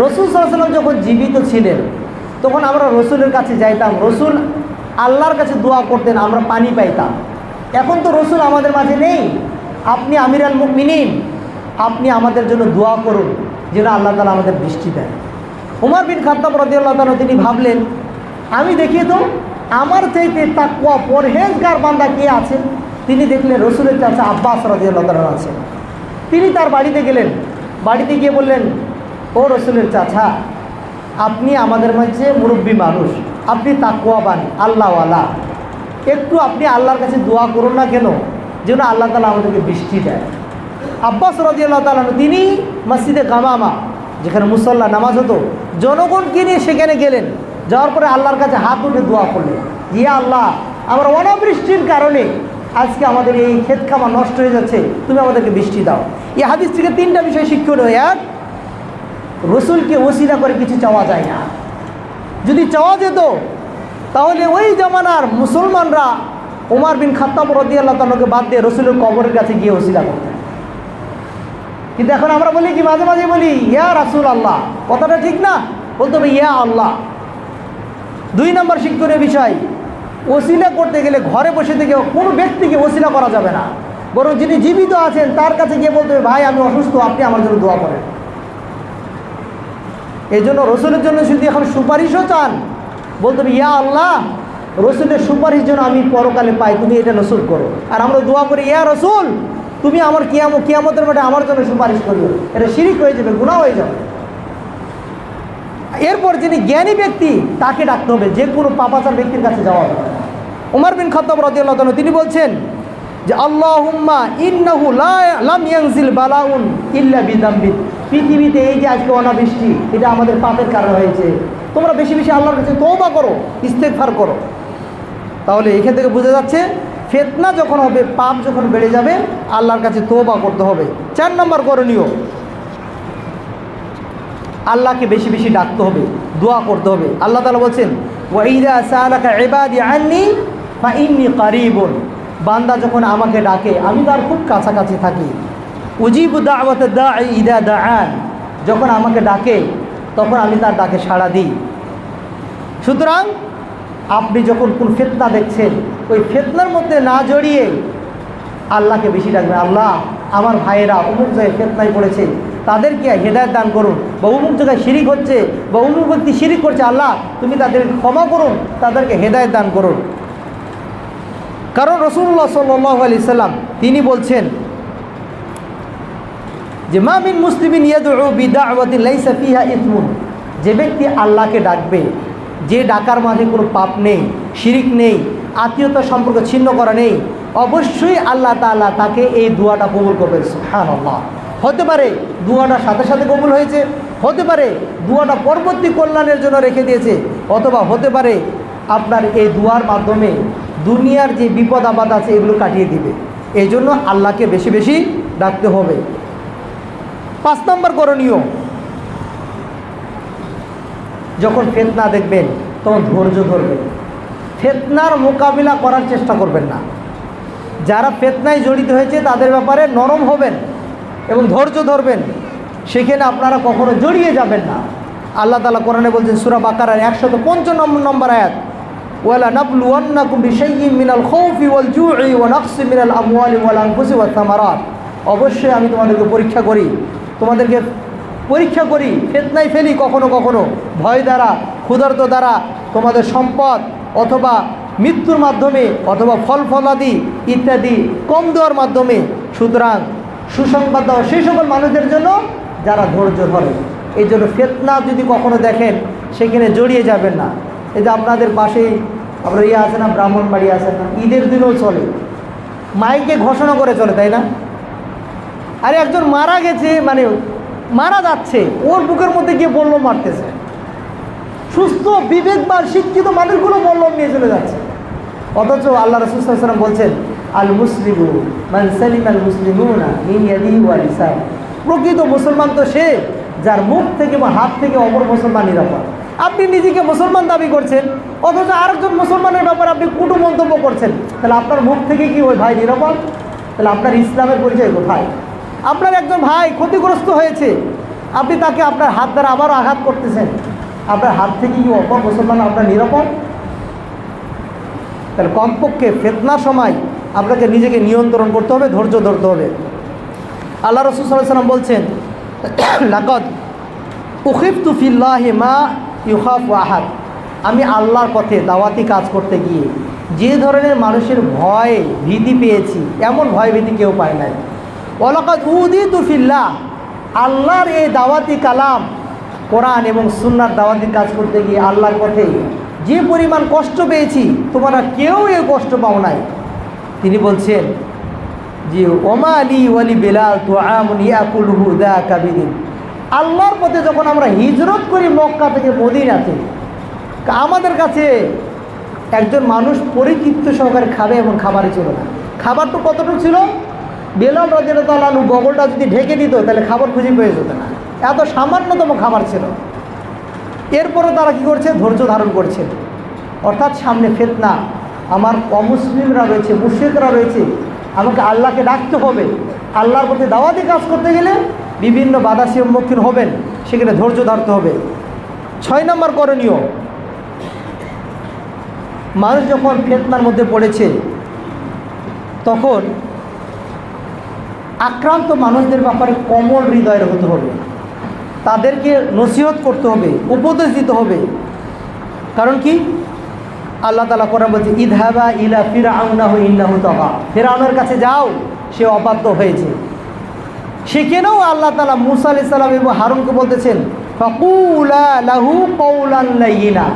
Speaker 1: রসুল সাল্লাল্লাহু আলাইহি ওয়াসাল্লাম যখন জীবিত ছিলেন তখন আমরা রসুলের কাছে যাইতাম, রসুল আল্লাহর কাছে দোয়া করতেন, আমরা পানি পাইতাম। এখন তো রসুল আমাদের মাঝে নেই, আপনি আমিরাল মুমিনিন, আপনি আমাদের জন্য দোয়া করুন যেন আল্লাহ তাআলা আমাদের বৃষ্টি দেয়। উমর বিন খাত্তাব রাদিয়াল্লাহু তাআলা তিনি ভাবলেন, আমি দেখি তো আমার চাইতে তাকওয়া পরহেজগার বান্দা কে আছে। তিনি দেখলেন রসুলের চাচা আব্বাস রাদিয়াল্লাহু তাআলা আছেন। তিনি তার বাড়িতে গেলেন, বাড়িতে গিয়ে বললেন, ও রসুলের চাচা, আপনি আমাদের মাঝে মুরব্বী মানুষ, আপনি তাকওয়াবান আল্লাহওয়ালা, একটু আপনি আল্লাহর কাছে দোয়া করুন না কেন যেন আল্লাহ তাআলা আমাদেরকে বৃষ্টি দেয়। আব্বাস রাদিয়াল্লাহু তাআলা তিনি মসজিদে গামামা, যেখানে মুসল্লা নামাজ হতো, জনগণকে নিয়ে সেখানে গেলেন। যাওয়ার পরে আল্লাহর কাছে হাত উঠে দোয়া করলেন, ইয়া আল্লাহ, আমরা অনাবৃষ্টির কারণে আজকে আমাদের এই ক্ষেত খামার নষ্ট হয়ে যাচ্ছে, তুমি আমাদেরকে বৃষ্টি দাও। এই হাদিস থেকে তিনটা বিষয় শিক্ষণীয়। এক, রসুলকে ওসিলা করে কিছু চাওয়া যায় না। যদি চাওয়া যেত তাহলে ওই জামানার মুসলমানরা উমর বিন খাত্তাব রাদিয়াল্লাহু তাআলাকে বাদ দিয়ে রসুলের কবরের কাছে গিয়ে ওসিলা করতেন। কিন্তু এখন আমরা বলি কি, মাঝে মাঝে বলি ইয়া রাসূল আল্লাহ, কথাটা ঠিক না, বলতে হবে ইয়া আল্লাহ। দুই নম্বর শিক্ষণীয় বিষয়, ওসিলা করতে গেলে ঘরে বসে থেকে কোনো ব্যক্তিকে ওসিলা করা যাবে না, বরং যিনি জীবিত আছেন তার কাছে গিয়ে বলতে হবে, ভাই আমি অসুস্থ, আপনি আমার জন্য দোয়া করেন। এই জন্য রসুলের জন্য যদি এখন সুপারিশও চান, বলতে হবে ইয়া আল্লাহ, রসুলের সুপারিশ যেন আমি পরকালে পাই, তুমি এটা নসিব করো। আর আমরা দোয়া করি, ইয়া রসুল, তুমি আমার কিয়ামতের মাঠে আমার জন্য সুপারিশ করিও। এটা শিরিক হয়ে যাবে, গুনাহ হয়ে যাবে। এরপর যিনি জ্ঞানী ব্যক্তি তাকে ডাকতে হবে, যে কোনো পাপাচার ব্যক্তির কাছে যাওয়া হবে। উমর বিন খাত্তাব রাদিয়াল্লাহু তাআলা তিনি বলছেন যে আল্লাহুম্মা ইন্নাহু লাম ইয়ানজিল বালাউন ইল্লা বিযামবি, পৃথিবীতে এই যে আজকে অনাবৃষ্টি, এটা আমাদের পাপের কারণে হয়েছে। তোমরা বেশি বেশি আল্লাহর কাছে তওবা করো, ইস্তেগফার করো। তাহলে এখান থেকে বোঝা যাচ্ছে ফিতনা যখন হবে, পাপ যখন বেড়ে যাবে, আল্লাহর কাছে তওবা করতে হবে। 4 নম্বর করণীয়, আল্লাহকে বেশি বেশি ডাকতে হবে, দোয়া করতে হবে। আল্লাহ তাআলা বলছেন, ওয়া ইযা সাআলাকা ইবাদি আন্নী ফাইন্নী কারীবুন, বান্দা যখন আমাকে ডাকে আমি তার খুব কাছাকাছি থাকি। উজিবু দাওয়াতাদ দাঈ ইযা দাআন, যখন আমাকে ডাকে তখন আমি তার ডাকে সাড়া দিই। সুতরাং আপনি যখন কোন ফিতনা দেখছেন, ওই ফিতনার মধ্যে না জড়িয়ে আল্লাহকে বেশি ডাকবেন। আল্লাহ, আমার ভাইয়েরা অমুক জায়গায় ফিতনায় পড়েছে, তাদেরকে হেদায়েত দান করুন, বা অমুক জায়গায় শিরিক হচ্ছে, বা অমুক ব্যক্তি শিরিক করছে, আল্লাহ তুমি তাদেরকে ক্ষমা করুন, তাদেরকে হেদায়েত দান করুন। কারণ রাসূলুল্লাহ সাল্লাল্লাহু আলাইহি সাল্লাম তিনি বলছেন যে মা মিন মুসলিমিন ইয়াদউ বিদাওয়াতিন লাইসা ফিহা ইসমুন, যে ব্যক্তি আল্লাহকে ডাকবে, যে ডাকার মাঝে কোনো পাপ নেই, শিরিক নেই, আত্মীয়তার সম্পর্ক ছিন্ন করা নেই, অবশ্যই আল্লাহ তাআলা তাকে এই দোয়াটা কবুল করবেন। সুবহানাল্লাহ। হতে পারে দোয়াটা সাথে সাথে কবুল হয়েছে, হতে পারে দোয়াটা পরবর্তী কল্যাণের জন্য রেখে দিয়েছে, অথবা হতে পারে আপনার এই দোয়ার মাধ্যমে দুনিয়ার যে বিপদ আপদ আছে এগুলো কাটিয়ে দিবে। এই জন্য আল্লাহকে বেশি বেশি ডাকতে হবে। 5 নম্বর করণীয়, যখন ফিতনা দেখবেন তখন ধৈর্য ধরবেন, ফিতনার মোকাবিলা করার চেষ্টা করবেন না। যারা ফিতনায় জড়িত হয়েছে তাদের ব্যাপারে নরম হবেন এবং ধৈর্য ধরবেন, সেখানে আপনারা কখনো জড়িয়ে যাবেন না। আল্লাহ তাআলা কোরআনে বলছেন সূরা বাকারার 155 নম্বর আয়াত, ওয়ালা নাবলুওয়ান্নাকুম বিশাইইম মিনাল খাউফি ওয়াল জু'i ওয়া নাকসিম মিনাল আমওয়ালি ওয়াল আনফুসি ওয়াত থামারাত, অবশ্যই আমি তোমাদেরকে পরীক্ষা করি, ফিতনায় ফেলি কখনো কখনো, ভয় দ্বারা, ক্ষুধার্ত দ্বারা, তোমাদের সম্পদ অথবা মৃত্যুর মাধ্যমে, অথবা ফল ফলাদি ইত্যাদি কম দেওয়ার মাধ্যমে। সুতরাং সুসংবাদ দাও সেই সকল মানুষদের জন্য যারা ধৈর্য ধরে। এই জন্য ফিতনা যদি কখনো দেখেন সেখানে জড়িয়ে যাবেন না। এই যে আপনাদের পাশেই আপনার আছে না, ব্রাহ্মণবাড়ি আছে না, ঈদের দিনও চলে, মাইকে ঘোষণা করে চলে, তাই না? আরে একজন মারা গেছে, মানে মারা যাচ্ছে, ওর বুকের মধ্যে গিয়ে বল্লম মারতেছে, সুস্থ বিবেকবান শিক্ষিত মানুষগুলো বল্লম নিয়ে চলে যাচ্ছে। অথচ আল্লাহ রাসূল সাল্লাল্লাহু আলাইহি ওয়াসাল্লাম বলছেন, আল মুসলিমু মান সালিমাল মুসলিমুনা মিন ইয়াদিহি ওয়া লিসানিহি, প্রকৃত মুসলমান তো সে যার মুখ থেকে বা হাত থেকে অপর মুসলমান নিরাপদ। আপনি নিজেকে মুসলমান দাবি করছেন, অথচ আরেকজন মুসলমানের ব্যাপারে আপনি কটু মন্তব্য করছেন, তাহলে আপনার মুখ থেকে কি ওই ভাই নিরাপদ? তাহলে আপনার ইসলামের পরিচয় কোথায়? আপনার একজন ভাই ক্ষতিগ্রস্ত হয়েছে, আপনি তাকে আপনার হাত দ্বারা আবারও আঘাত করতেছেন, আপনার হাত থেকে কি অপর মুসলমান আপনার নিরাপদ? তাহলে কমপক্ষে ফিতনার সময় আপনাকে নিজেকে নিয়ন্ত্রণ করতে হবে, ধৈর্য ধরতে হবে। আল্লাহ রাসূল সাল্লাল্লাহু আলাইহি ওয়াসাল্লাম বলছেন, লাকাদ উখিফতু ফিল্লাহি মা ইউখাফু আহাদ। আমি আল্লাহর পথে দাওয়াতি কাজ করতে গিয়ে যে ধরনের মানুষের ভয় ভীতি পেয়েছি, এমন ভয় ভীতি কেউ পায় নাই। ওয়ালাকাদ উযিতু ফিল্লাহ, আল্লাহর এই দাওয়াতি কালাম কোরআন এবং সুন্নাহর দাওয়াতি কাজ করতে গিয়ে আল্লাহর পথে যে পরিমাণ কষ্ট পেয়েছি, তোমরা কেউ এই কষ্ট পাও নাই। তিনি বলছেন যে ওমা আলী ওয়ালি বেলাল তুআমুন ইয়াকুলুহু যাকা বিদিন। আল্লাহর পথে যখন আমরা হিজরত করি মক্কা থেকে মদিনাতে, আমাদের কাছে একজন মানুষ পরিতৃপ্ত সহকারে খাবে এমন খাবারই ছিল না। খাবার তো কতটুকু ছিল, বেলাল রাদিয়াল্লাহু আনহু বগলটা যদি ঢেকে দিত তাহলে খাবার খুঁজে পেয়ে যেত না, এত সামান্যতম খাবার ছিল। এরপরও তারা কী করছে, ধৈর্য ধারণ করছে। অর্থাৎ সামনে ফিতনা, আমার অমুসলিমরা রয়েছে, মুশরিকরা রয়েছে, আমাকে আল্লাহকে ডাকতে হবে। আল্লাহর প্রতি দাওয়াতি কাজ করতে গেলে বিভিন্ন বাধা সম্মুখীন হবেন, সেখানে ধৈর্য ধরতে হবে। 6 নম্বর করণীয়, মানুষ যখন ফিতনার মধ্যে পড়েছে তখন আক্রান্ত মানুষদের ব্যাপারে কোমল হৃদয়ের হতে হবে, তাদেরকে নসিহত করতে হবে, উপদেশ দিতে হবে। কারণ কি, আল্লাহ তাআলা কোরআন বলছে, ইযহাবা ইলা ফিরআউনা ইন্নাহু তাগা। ফিরআউনের কাছে যাও, সে অবাধ্য হয়েছে। সেখানেও আল্লাহ তাআলা মূসা আলাইহিস সালাম এবং হারুনকে বলতেছেন, ফাকুলা লাহু কওলান লাইয়িনা।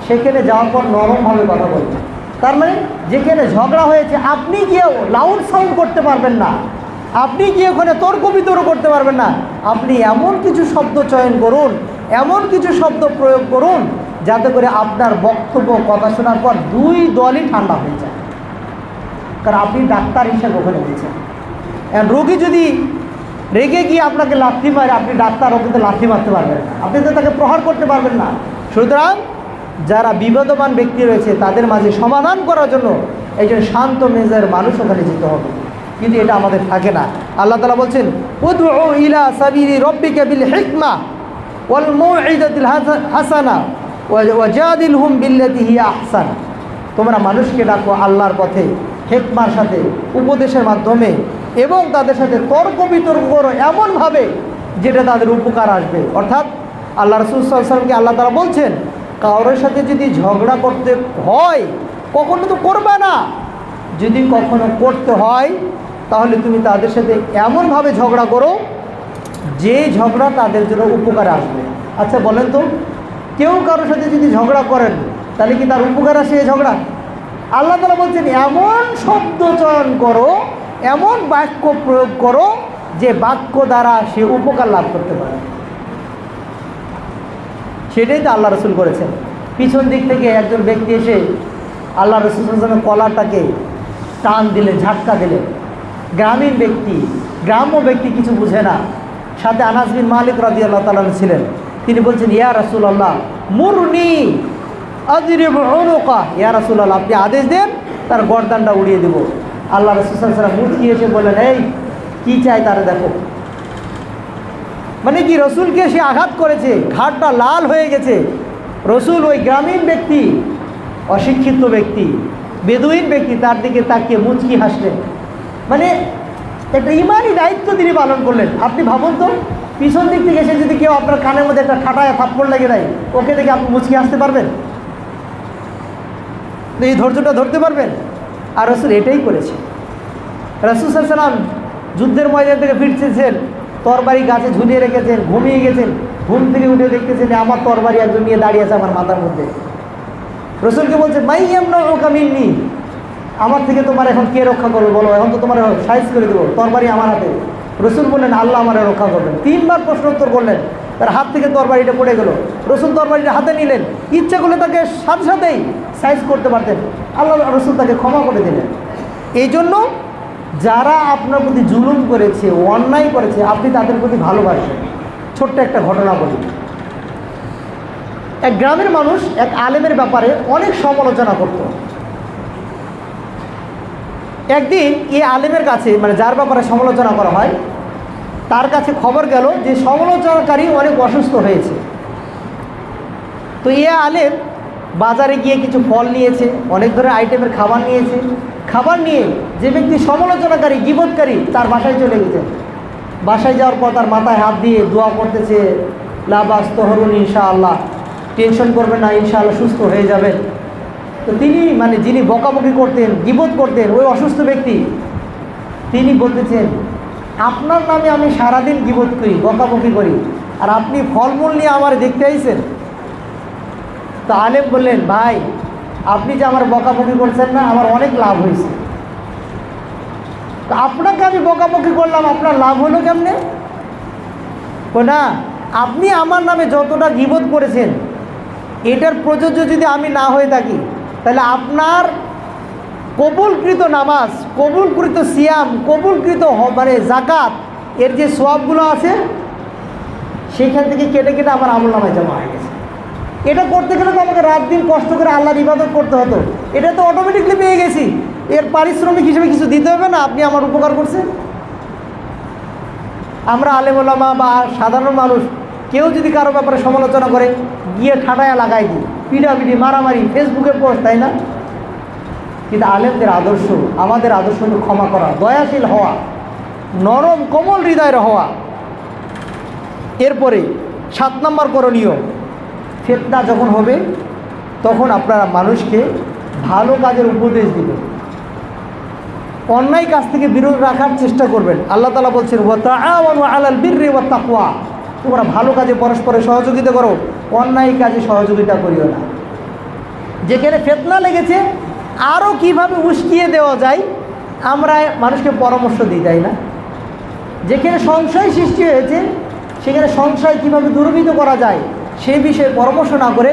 Speaker 1: সেখানে যাওয়ার পর নরমভাবে কথা বলছে। তার মানে যেখানে ঝগড়া হয়েছে আপনি গিয়েও লাউড সাউন্ড করতে পারবেন না, আপনি গিয়ে ওখানে তর্ক বিতর্ক করতে পারবেন না। আপনি এমন কিছু শব্দ চয়ন করুন, এমন কিছু শব্দ প্রয়োগ করুন যাতে করে আপনার বক্তব্য কথা শোনার পর দুই দলই ঠান্ডা হয়ে যায়। কারণ আপনি ডাক্তার হিসেবে ওখানে গেছেন। রোগী যদি রেগে গিয়ে আপনাকে লাথি মারে, আপনি ডাক্তার, ওকে তো লাথি মারতে পারবেন না, আপনি তো তাকে প্রহার করতে পারবেন না। সুতরাং যারা বিবাদমান ব্যক্তি রয়েছে তাদের মাঝে সমাধান করার জন্য একজন শান্ত মেজাজের মানুষ ওখানে যেতে হবে, কিন্তু এটা আমাদের থাকে না। আল্লাহ তাআলা বলছেন, উদউ ইলা সাবিলি রাব্বিকা বিল হিকমা ওয়াল মাউইদাতিল হাসানা ওয়াজাদিলহুম বিল্লাতি হিয়া আহসান। তোমরা মানুষকে ডাকো আল্লাহর পথে হিকমার সাথে, উপদেশের মাধ্যমে, এবং তাদের সাথে তর্ক বিতর্ক করো এমনভাবে যেটা তাদের উপকার আসবে। অর্থাৎ আল্লাহ রাসূল সাল্লাল্লাহু আলাইহি ওয়াসাল্লামকে আল্লাহ তাআলা বলছেন, কারোর সাথে যদি ঝগড়া করতে হয় কখনো তো করবে না, যদি কখনো করতে হয় তাহলে তুমি তাদের সাথে এমনভাবে ঝগড়া করো যে ঝগড়া তাদের জন্য উপকার আসবে। আচ্ছা বলেন তো, কেউ কারোর সাথে যদি ঝগড়া করেন তাহলে কি তার উপকার আসে এই ঝগড়া? আল্লাহ তাআলা বলছেন, এমন শব্দ চয়ন করো, এমন বাক্য প্রয়োগ করো যে বাক্য দ্বারা সে উপকার লাভ করতে পারে। সেটাই তো আল্লাহ রাসূল করেছেন। পিছন দিক থেকে একজন ব্যক্তি এসে আল্লাহ রাসূল সাল্লাল্লাহু আলাইহি ওয়াসাল্লামের কলারটাকে টান দিলেন, ঝাটকা দিলেন। গ্রামীণ ব্যক্তি, গ্রাম্য ব্যক্তি, কিছু বুঝে না। সাথে আনাস বিন মালিক রাদিয়াল্লাহু তাআলা ছিলেন। তিনি বলছেন, ইয়া রাসূলুল্লাহ মুরনি আযরিব উনুকা। ইয়া রাসূলুল্লাহ, আপনি আদেশ দেন, তার গর্দানটা উড়িয়ে দেব। আল্লাহ রাসূল সাল্লাল্লাহু আলাইহি ওয়াসাল্লাম মুচকি এসে বললেন, এই কি চাই তারে দেখো। মানে কি, রসুলকে সে আঘাত করেছে, ঘাটটা লাল হয়ে গেছে। রসুল ওই গ্রামীণ ব্যক্তি, অশিক্ষিত ব্যক্তি, বেদুইন ব্যক্তি, তার দিকে তাকিয়ে মুচকি হাসলেন। মানে একটা ইমানি দায়িত্ব তিনি পালন করলেন। আপনি ভাবুন তো, পিছন দিক থেকে এসে যদি কেউ আপনার কানের মধ্যে একটা ঠাটায় থাপ্পড় লেগে দেয়, ওকে দেখে আপনি মুচকি হাসতে পারবেন? এই ধৈর্যটা ধরতে পারবেন? আর রসুল এটাই করেছে। রাসূল সাল্লাল্লাহু আলাইহি ওয়াসাল্লাম যুদ্ধের ময়দান থেকে ফিরতেছেন, তরবারি গাছে ঝুলিয়ে রেখেছেন, ঘুমিয়ে গেছেন। ঘুম থেকে উঠে দেখতেছেন আমার তরবারি একজন নিয়ে দাঁড়িয়ে আছে আমার মাথার মধ্যে। রসুলকে বলছে, মাই ইয়ামনাউকা মিন্নি, আমার থেকে তোমার এখন কে রক্ষা করবে বলো, এখন তো তোমার সাইজ করে দেবো, তরবারি আমার হাতে। রসুল বললেন, আল্লাহ আমার রক্ষা করবেন। 3 বার প্রশ্ন উত্তর করলেন, তার হাত থেকে তরবারিটা পড়ে গেল। রসুল তরবারিটা হাতে নিলেন, ইচ্ছা করলে তাকে সাথে সাথেই সাইজ করতে পারতেন, আল্লাহ রসুল তাকে ক্ষমা করে দিলেন। এই জন্য যারা আপনার প্রতি জুলুম করেছে, অন্যায় করেছে, আপনি তাদের প্রতি ভালোবাসেন, ছোট্ট একটা ঘটনা বলি। এক গ্রামের মানুষ এক আলেমের ব্যাপারে অনেক সমালোচনা করত। একদিন এই আলেমের কাছে, মানে যার ব্যাপারে সমালোচনা করা হয়, তার কাছে খবর গেল যে সমালোচনাকারী অনেক অসুস্থ হয়েছে। তো এ আলেম বাজারে গিয়ে কিছু ফল নিয়েছে, অনেক ধরনের আইটেমের খাবার নিয়েছে। খাবার নিয়ে যে ব্যক্তি সমালোচনাকারী, গীবতকারী, তার বাসায় চলে গেছেন। বাসায় যাওয়ার পর তার মাথায় হাত দিয়ে দোয়া করতেছে, লাবাস তহরুন ইনশাআল্লাহ, টেনশন করবেন না, ইনশাআল্লাহ সুস্থ হয়ে যাবেন। তো তিনি, মানে যিনি বকাবকি করতেন, গীবত করতেন, ওই অসুস্থ ব্যক্তি, তিনি বলতেছেন, আপনার নামে আমি সারাদিন গীবত করি, বকাবকি করি, আর আপনি ফলমূল নিয়ে আমার দেখতে আইছেন। তো আলেম বললেন, ভাই আপনি যে আমার বকাবকি করছেন না, আমার অনেক লাভ হয়েছে। তো আপনাকে আমি বকাবকি করলাম, আপনার লাভ হলো কেমনে? না, আপনি আমার নামে যতটা গীবত করেছেন, এটার প্রযোজ্য যদি আমি না হয়ে থাকি, তাহলে আপনার কবুলকৃত নামাজ, কবুলকৃত সিয়াম, কবুলকৃত মানে জাকাত, এর যে সওয়াবগুলো আছে সেখান থেকে কেটে কেটে আমার আমল নামায় জমা হয়ে গেছে। এটা করতে গেলে তো আমাকে রাত দিন কষ্ট করে আল্লাহর ইবাদত করতে হতো, এটা তো অটোমেটিকলি পেয়ে গেছি। এর পারিশ্রমিক হিসেবে কিছু দিতে হবে না, আপনি আমার উপকার করছেন। আমরা আলেম ওলামা বা সাধারণ মানুষ কেউ যদি কারো ব্যাপারে সমালোচনা করে, গিয়ে ঠাটায়া লাগাই দিই, পিটাপিটি, মারামারি, ফেসবুকে পোস্ট, তাই না? কিন্তু আলেমদের আদর্শ, আমাদের আদর্শ হল ক্ষমা করা, দয়াশীল হওয়া, নরম কোমল হৃদয়ের হওয়া। এরপরে 7 নম্বর করণীয়, ফিতনা যখন হবে তখন আপনারা মানুষকে ভালো কাজের উপদেশ দিবেন, অন্যায় কাজ থেকে বিরত রাখার চেষ্টা করবেন। আল্লাহ তাআলা বলছেন, ওয়া তাআওয়ানু আলাল বিররি ওয়াত তাকওয়া, তোমরা ভালো কাজে পরস্পরের সহযোগিতা করো, অন্যায় কাজে সহযোগিতা করিও না। যেখানে ফিতনা লেগেছে, আরও কিভাবে উস্কিয়ে দেওয়া যায় আমরা মানুষকে পরামর্শ দিই, তাই না? যেখানে সংশয় সৃষ্টি হয়েছে, সেখানে সংশয় কিভাবে দূরীভূত করা যায় সেই বিষয়ে পরামর্শ না করে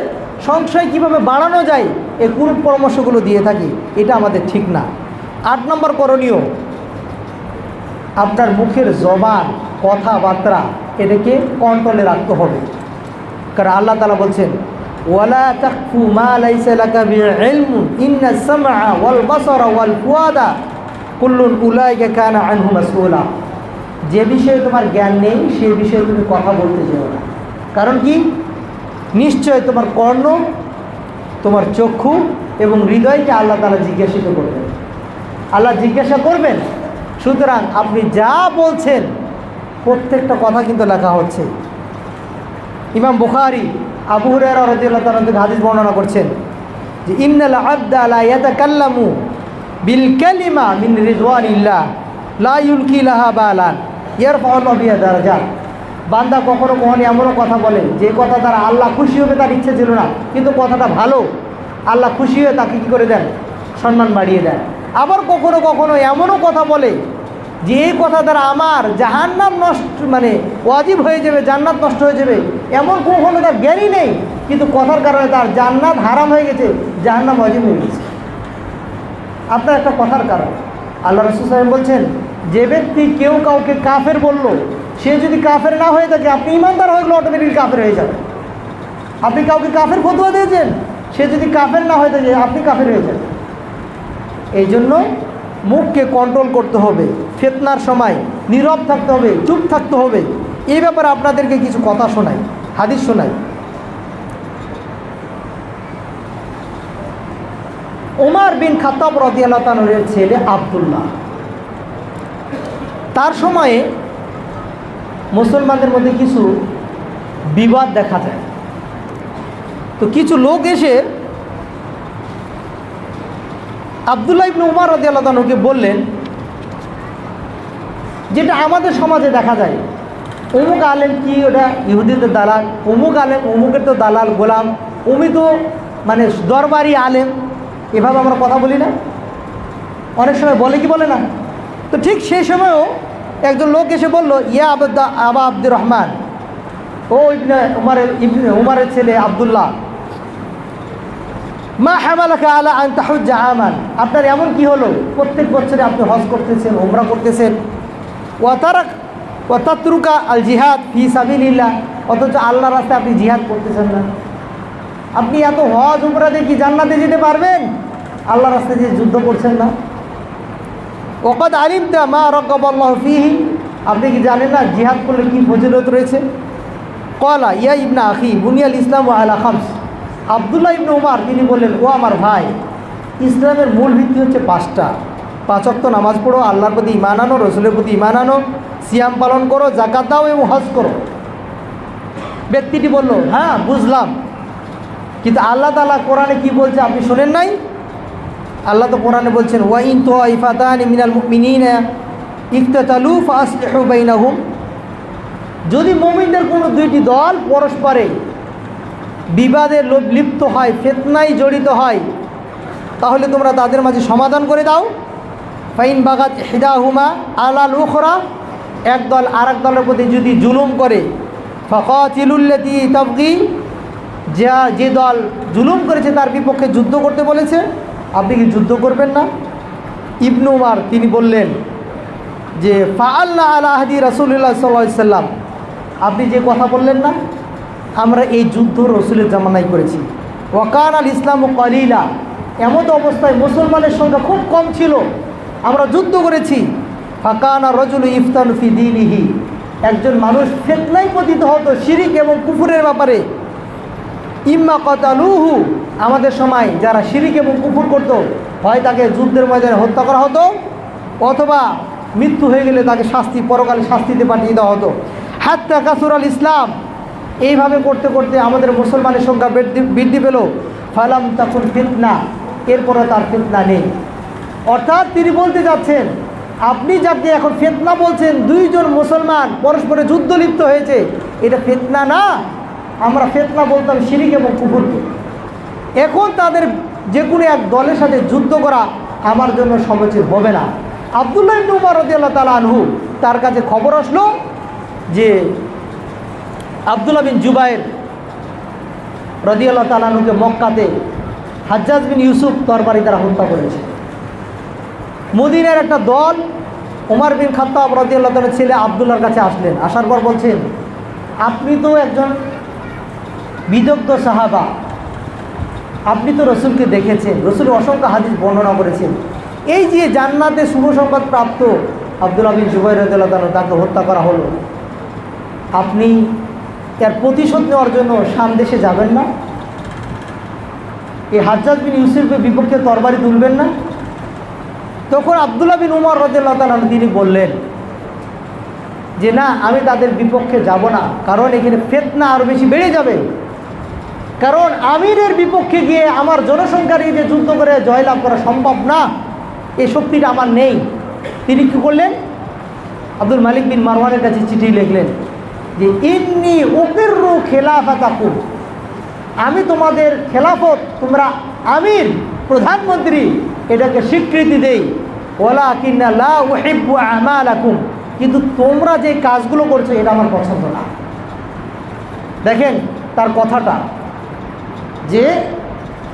Speaker 1: সংশয় কিভাবে বাড়ানো যায় এই কুরূপ পরামর্শগুলো দিয়ে থাকি, এটা আমাদের ঠিক না। 8 নম্বর করণীয়, আপনার মুখের জবান, কথাবার্তা, এটাকে কন্ট্রোলে রাখতে হবে। কারণ আল্লাহ তাআলা বলছেন, ওয়ালা তাকফু মা লাইসা লাকা বিইলমুন ইন্নাস সামআ ওয়াল বাসারা ওয়াল ফুয়াদা কুল্লুন উলাইকা কানা আনহু মাসউলা। যে বিষয়ে তোমার জ্ঞান নেই সেই বিষয়ে তুমি কথা বলতে যেও না। কারণ কি? নিশ্চয় তোমার কর্ণ, তোমার চক্ষু এবং হৃদয়কে আল্লাহ তাআলা জিজ্ঞাসিত করবেন, আল্লাহ জিজ্ঞাসা করবেন। সুতরাং আপনি যা বলছেন প্রত্যেকটা কথা কিন্তু লেখা হচ্ছে। ইমাম বুখারী আবু হুরায়রা রাদিয়াল্লাহু তাআলা থেকে হাদিস বর্ণনা করছেন যে, ইন্নাল আবদা লা ইয়াতাকাল্লামু বিল কালিমা মিন রিদওয়ানিল্লাহ লা ইউলকি লাহা বালান ইয়ারফাউল্লাহু বিহা দারাজাত। বান্দা কখনো কখনো এমনও কথা বলে যে কথা দ্বারা আল্লাহ খুশি হবে, তার ইচ্ছে ছিল না, কিন্তু কথাটা ভালো, আল্লাহ খুশি হয়ে তাকে কী করে দেন? সম্মান বাড়িয়ে দেন। আবার কখনো কখনো এমনও কথা বলে যে এই কথা দ্বারা আমার জাহান্নাম নষ্ট, মানে ওয়াজিব হয়ে যাবে, জান্নাত নষ্ট হয়ে যাবে, এমন কখনো তার জ্ঞানই নেই, কিন্তু কথার কারণে তার জান্নাত হারাম হয়ে গেছে, জাহান্নাম ওয়াজিব হয়ে গেছে, আপনার একটা কথার কারণে। আল্লাহ রাসূল সাল্লাল্লাহু আলাইহি ওয়াসাল্লাম বলছেন, যে ব্যক্তি কেউ কাউকে কাফের বলল, সে যদি কাফের না হয়ে থাকে, আপনি ইমানদার হয়ে গেলে অটোমেটিক কাফের হয়ে যাবে। আপনি কাউকে কাফের ফতোয়া দিয়েছেন, সে যদি কাফের না হয়ে থাকে, আপনি কাফের হয়ে যাবেন। এই জন্য মুখকে কন্ট্রোল করতে হবে, ফিতনার সময় নীরব থাকতে হবে, চুপ থাকতে হবে। এই ব্যাপারে আপনাদেরকে কিছু কথা শোনাই, হাদিস শোনাই। ওমর বিন খাত্তাব রাদিয়াল্লাহু তাআলার ছেলে আব্দুল্লাহ, তার সময়ে মুসলমানদের মধ্যে কিছু বিবাদ দেখা যায়। তো কিছু লোক এসে আব্দুল্লাহ ইবনে উমর রাদিয়াল্লাহু তাআলাকে বললেন, যেটা আমাদের সমাজে দেখা যায়, অমুক আলেম কি ওটা ইহুদিদের দালাল, অমুক আলেম অমুকের তো দালাল গোলাম, উমি তো মানে দরবারি আলেম, এভাবে আমরা কথা বলি না? অনেক সময় বলে কি বলে না? তো ঠিক সেই সময়ও একজন লোক এসে বলল, ইয়া আবা আব্দুর রহমান, ও ইবনে উমরের ছেলে আব্দুল্লাহ, মা হামালাকা আলা আন তাহুজ্জা আমান, আপনার এমন কি হলো প্রত্যেক বছরে আপনি হজ করতেছেন, উমরা করতেছেন, ওয়া তাতরুকা আল জিহাদ ফি সাবিলিল্লাহ, অথচ আল্লাহর রাস্তায় আপনি জিহাদ করতেছেন না। আপনি এত হজ উমরা দিয়ে কি জান্নাতে যেতে পারবেন? আল্লাহর রাস্তায় যে যুদ্ধ করছেন না। ওয়াকাদ আলিমতা মা রাগাবাল্লাহু ফীহি, আপনি কি জানেন না জিহাদ করলে কি ফজিলত রয়েছে? ক্বালা ইয়া ইবনা আখি বুনিয়াল ইসলামু আলা খামস, আব্দুল্লাহ ইবনে উমর তিনি বললেন, ও আমার ভাই, ইসলামের মূল ভিত্তি হচ্ছে 5টা। 5 ওয়াক্ত নামাজ পড়ো, আল্লাহর প্রতি ঈমান আনো, রসুলের প্রতি ঈমান আনো, সিয়াম পালন করো, যাকাত দাও এবং হজ করো। ব্যক্তিটি বলল, হ্যাঁ বুঝলাম, কিন্তু আল্লাহ তাআলা কোরআনে কি বলছে আপনি শোনেন নাই? আল্লাহ তো কোরআনে বলছেন, ওয়া ইন তাইফাতানি মিনাল মুমিনিনা ইকতাতালু ফাসলিহু বাইনাহুম, যদি মুমিনদের কোনো 2টি দল পরস্পরে বিবাদে লিপ্ত হয়, ফিতনায় জড়িত হয়, তাহলে তোমরা তাদের মাঝে সমাধান করে দাও। ফাইন বাগাত ইহদাহুমা আলাল উখরা, এক দল আরেক দলের প্রতি যদি জুলুম করে, ফাকাতিলুল্লাতী তাবগী, যে দল জুলুম করেছে তার বিপক্ষে যুদ্ধ করতে বলেছে, আপনি কি যুদ্ধ করবেন না? ইবনু উমর তিনি বললেন যে ফাআল্লা আলা আহদি রাসূলুল্লাহ সাল্লাল্লাহু আলাইহি সাল্লাম, আপনি যে কথা বললেন না, আমরা এই যুদ্ধ রসুলের জামানায় করেছি। ওয়াকান আল ইসলামু কালিলা, এমন অবস্থায় মুসলমানের সংখ্যা খুব কম ছিল, আমরা যুদ্ধ করেছি। ফাকানা রাজুলু ইফতানু ফি দীনিহি, একজন মানুষ ফিতনায় পতিত হতো শিরিক এবং কুফরের ব্যাপারে। ইম্মা কাতালুহু, আমাদের সময় যারা শিরিক এবং কুফর করত, হয় তাকে যুদ্ধের ময়দানে হত্যা করা হতো, অথবা মৃত্যু হয়ে গেলে তাকে পরকালে শাস্তিতে পাঠিয়ে দেওয়া হতো। হাত্তা কাসুরাল ইসলাম, এইভাবে করতে করতে আমাদের মুসলমানের সংখ্যা বৃদ্ধি পেল। ফালাম তাকুন ফিতনা, এরপরে তার ফিতনা নেই। অর্থাৎ তিনি বলতে যাচ্ছেন, আপনি যাকে এখন ফিতনা বলছেন, 2 জন মুসলমান পরস্পরে যুদ্ধ লিপ্ত হয়েছে, এটা ফিতনা না। আমরা ফিতনা বলতাম শিরিক এবং কুফরকে। এখন তাদের যে কোনো এক দলের সাথে যুদ্ধ করা আমার জন্য সমীচীন হবে না। আব্দুল্লাহ ইবনে উমর রাদিয়াল্লাহু তাআলা আনহু, তার কাছে খবর আসলো যে আব্দুল্লাহ বিন জুবায়ের রাদিয়াল্লাহু তাআলা আনহুকে মক্কাতে হাজ্জাজ বিন ইউসুফ তরবারি দ্বারা হত্যা করেছে। মদিনার একটা দল ওমর বিন খাত্তাব রাদিয়াল্লাহু তাআলার ছেলে আব্দুল্লাহর কাছে আসলেন। আসার পর বলছেন, আপনি তো একজন বিদগ্ধ সাহাবা, আপনি তো রসুলকে দেখেছেন, রসুল অসংখ্য হাদিস বর্ণনা করেছেন, এই যে জান্নাতে শুভ সংবাদ প্রাপ্ত আব্দুল্লাহ বিন জুবাইর রাদিয়াল্লাহু তাআলা তাকে হত্যা করা হলো, আপনি এর প্রতিশোধ নেওয়ার জন্য শাম দেশে যাবেন না? এই হাজ্জাজ বিন ইউসুফের বিপক্ষে তরবারি তুলবেন না? তখন আব্দুল্লাহ বিন উমর রাদিয়াল্লাহু তাআলা তিনি বললেন যে না, আমি তাদের বিপক্ষে যাব না, কারণ এখানে ফিতনা আরও বেশি বেড়ে যাবে। কারণ আমিরের বিপক্ষে গিয়ে আমার জনসংখ্যা নিয়ে যে যুদ্ধ করে জয়লাভ করা সম্ভব না, এই শক্তিটা আমার নেই। তিনি কী করলেন? আব্দুল মালিক বিন মারওয়ানের কাছে চিঠি লিখলেন যে ইন্নী উকিররু খিলাফাতাকুম, আমি তোমাদের খেলাফত, তোমরা আমির প্রধানমন্ত্রী, এটাকে স্বীকৃতি দেই। ওয়ালাকিন্না লা উহিব্বু আমালাকুম, কিন্তু তোমরা যে কাজগুলো করছো এটা আমার পছন্দ না। দেখেন তার কথাটা, যে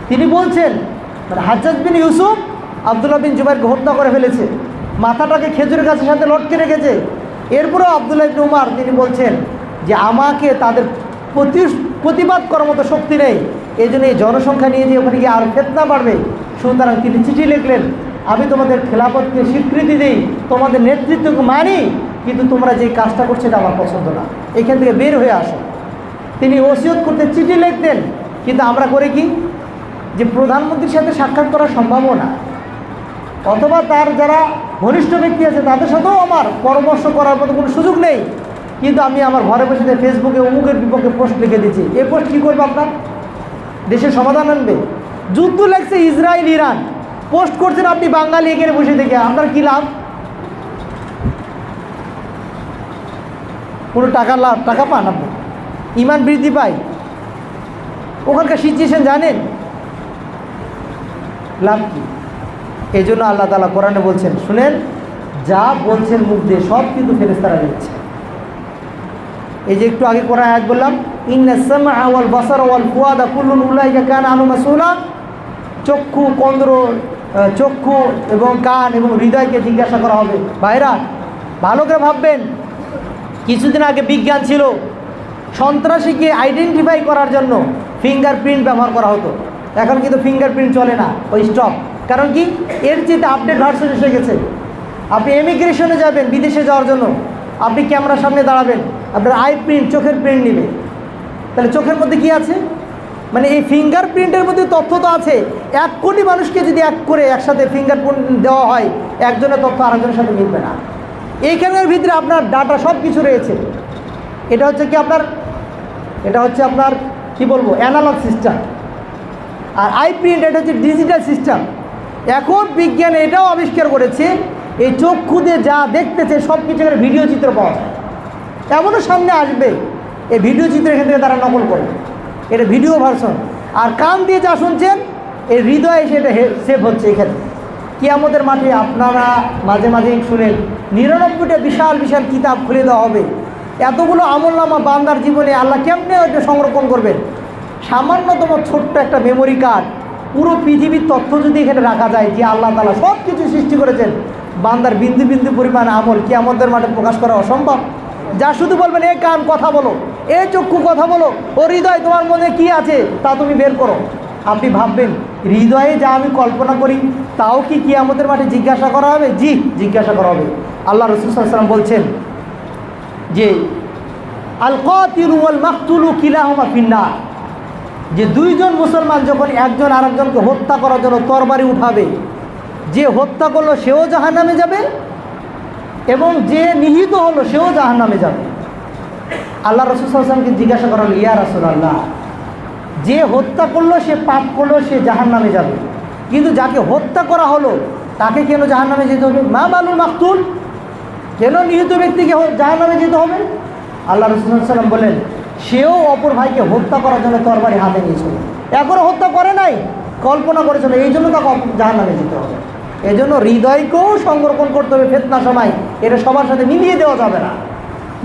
Speaker 1: তিনি বলছেন হাজ্জাজ বিন ইউসুফ আব্দুল্লাহ বিন জুবাইরকে হত্যা করে ফেলেছে, মাথাটাকে খেজুরের গাছের সাথে লটকে রেখেছে। এরপরেও আব্দুল্লাহ ইবনে উমর তিনি বলছেন যে আমাকে তাদের প্রতিবাদ করার মতো শক্তি নেই, এই জন্য এই জনসংখ্যা নিয়ে যে ওখানে গিয়ে আর ফিতনা বাড়বে। সুতরাং তিনি চিঠি লিখলেন, আমি তোমাদের খেলাফতকে স্বীকৃতি দিই, তোমাদের নেতৃত্বকে মানি, কিন্তু তোমরা যে কাজটা করছো এটা আমার পছন্দ না, এখান থেকে বের হয়ে আসো। তিনি ওসিয়ত করতে চিঠি লিখতেন, কিন্তু আমরা করে কি, যে প্রধানমন্ত্রীর সাথে সাক্ষাৎ করা সম্ভবও না, অথবা তার যারা ঘনিষ্ঠ ব্যক্তি আছে তাদের সাথেও আমার পরামর্শ করার মতো কোনো সুযোগ নেই। কিন্তু আমি আমার ঘরে বসে ফেসবুকে অমুকের বিপক্ষে পোস্ট লিখে দিচ্ছি, এই পোস্ট কী করবে? আপনার দেশের সমাধান আনবে? যুদ্ধ লাগছে ইসরায়েল ইরান, পোস্ট করছেন আপনি বাঙালি এখানে বসে থেকে, আপনার কী লাভ? কোনো টাকা পান আপনি? ইমান বৃদ্ধি পায়? ওখানকার সিচুয়েশন জানেন? লাভ কি? এই জন্য আল্লাহ তাআলা কোরআনে বলছেন, শুনেন, যা বলছেন মুখ দিয়ে সব কিন্তু ফেরেশতারা দিচ্ছে। এই যে একটু আগে কোরআন আয়াত বললাম, ইন্নাস সামআ ওয়াল বাসারা ওয়াল ফুআদা কুল্লুন উলাইকা কানা আনহু মাসউলা, চক্ষু এবং কান এবং হৃদয়কে জিজ্ঞাসা করা হবে। ভাইরা ভালো করে ভাববেন, কিছুদিন আগে বিজ্ঞান ছিল, সন্ত্রাসীকে আইডেন্টিফাই করার জন্য ফিঙ্গারপ্রিন্ট ব্যবহার করা হতো। এখন কিন্তু ফিঙ্গারপ্রিন্ট চলে না, ওই স্টপ। কারণ কি, এর চেয়ে আপডেট ভার্সন এসে গেছে। আপনি ইমিগ্রেশনে যাবেন বিদেশে যাওয়ার জন্য, আপনি ক্যামেরার সামনে দাঁড়াবেন, আপনার আই প্রিন্ট, চোখের প্রিন্ট নেবে। তাহলে চোখের মধ্যে কি আছে? মানে এই ফিঙ্গারপ্রিন্টের মধ্যে তথ্য তো আছে। 1 কোটি মানুষকে যদি একসাথে ফিঙ্গারপ্রিন্ট দেওয়া হয়, একজনের তথ্য আরেকজনের সাথে মিলবে না। এইখানের ভিতরে আপনার ডাটা সব কিছু রয়েছে। এটা হচ্ছে আপনার কি বলবো, অ্যানালগ সিস্টেম। আর আই প্রিন্ট এটা হচ্ছে ডিজিটাল সিস্টেম। এখন বিজ্ঞান এটাও আবিষ্কার করেছে, এই চক্ষু দিয়ে যা দেখতেছে সব কিছু এখানে ভিডিও চিত্র পাওয়া যায়। এমনও সামনে আসবে এই ভিডিও চিত্র এখান থেকে তারা নকল করবে, এটা ভিডিও ভার্সন। আর কান দিয়ে যা শুনছেন এই হৃদয়ে এসে এটা সেভ হচ্ছে। এখানে কিয়ামতের মাঠে আপনারা মাঝে মাঝে শুনেন 99টা বিশাল বিশাল কিতাব খুলে দেওয়া হবে। এতগুলো আমলনামা বান্দার জীবনে আল্লাহ কেমনে ওইটা সংরক্ষণ করবেন? সামান্যতম ছোট্ট একটা মেমোরি কার্ড, পুরো পৃথিবীর তথ্য যদি এখানে রাখা যায়, যে আল্লাহ তাআলা সব কিছু সৃষ্টি করেছেন, বান্দার বিন্দু বিন্দু পরিমাণ আমল কিয়ামতের মাঠে প্রকাশ করা অসম্ভব। যা শুধু বলবেন এ কান কথা বলো, এ চক্ষু কথা বলো, ও হৃদয় তোমার মনে কি আছে তা তুমি বের করো। আপনি ভাববেন হৃদয়ে যা আমি কল্পনা করি তাও কি কিয়ামতের মাঠে জিজ্ঞাসা করা হবে? জি, জিজ্ঞাসা করা হবে। আল্লাহ রাসূল সাল্লাল্লাহু আলাইহি ওয়াসাল্লাম বলছেন যে আল কাতিলু ওয়াল মাকতুলু কিলাহুমা ফিন্নার, যে দুইজন মুসলমান যখন একজন আরেকজনকে হত্যা করার জন্য তরবারি উঠাবে, যে হত্যা করলো সেও জাহান্নামে যাবে এবং যে নিহত হলো সেও জাহান্নামে যাবে। আল্লাহ রাসূল সাল্লাল্লাহু আলাইহি ওয়াসাল্লামকে জিজ্ঞাসা করা হলো, ইয়া রাসূলুল্লাহ, যে হত্যা করলো সে পাপ করলো, সে জাহান্নামে যাবে, কিন্তু যাকে হত্যা করা হলো তাকে কেন জাহান্নামে যেতে হবে? মা বালুল মাকতুল, কেন নিহত ব্যক্তিকে জাহান্নামে যেতে হবে? আল্লাহ রাসূল সাল্লাল্লাহু আলাইহি ওয়াসাল্লাম বলেন, সেও অপর ভাইকে হত্যা করার জন্য তরবারি হাতে নিয়েছিল, এখনও হত্যা করে নাই, কল্পনা করেছিল, এই জন্য তাকে জাহান্নামে যেতে হবে। এই জন্য হৃদয়কেও সংরক্ষণ করতে হবে ফিতনা সময়, এটা সবার সাথে মিলিয়ে দেওয়া যাবে না।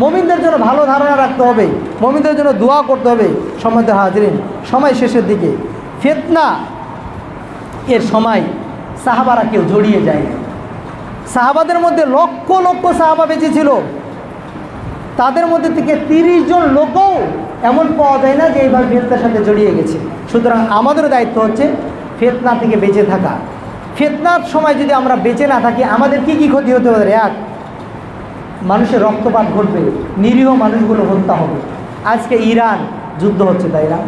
Speaker 1: মুমিনদের জন্য ভালো ধারণা রাখতে হবে, মুমিনদের জন্য দোয়া করতে হবে। সম্মানিত হাজিরিন, সময় শেষের দিকে, ফিতনা এর সময় সাহাবারা কেউ জড়িয়ে যায়। সাহাবাদের মধ্যে লক্ষ লক্ষ সাহাবা বেঁচে ছিল, তাদের মধ্যে থেকে 30 জন লোকও এমন পাওয়া যায় না যে এইভাবে ফিতনার সাথে জড়িয়ে গেছে। সুতরাং আমাদেরও দায়িত্ব হচ্ছে ফিতনা থেকে বেঁচে থাকা। ফিতনার সময় যদি আমরা বেঁচে না থাকি, আমাদের কি কি ক্ষতি হতে পারে? 1, মানুষের রক্তপাত ঘটবে, নিরীহ মানুষগুলো হত্যা হবে। আজকে ইরান যুদ্ধ হচ্ছে, তাই না?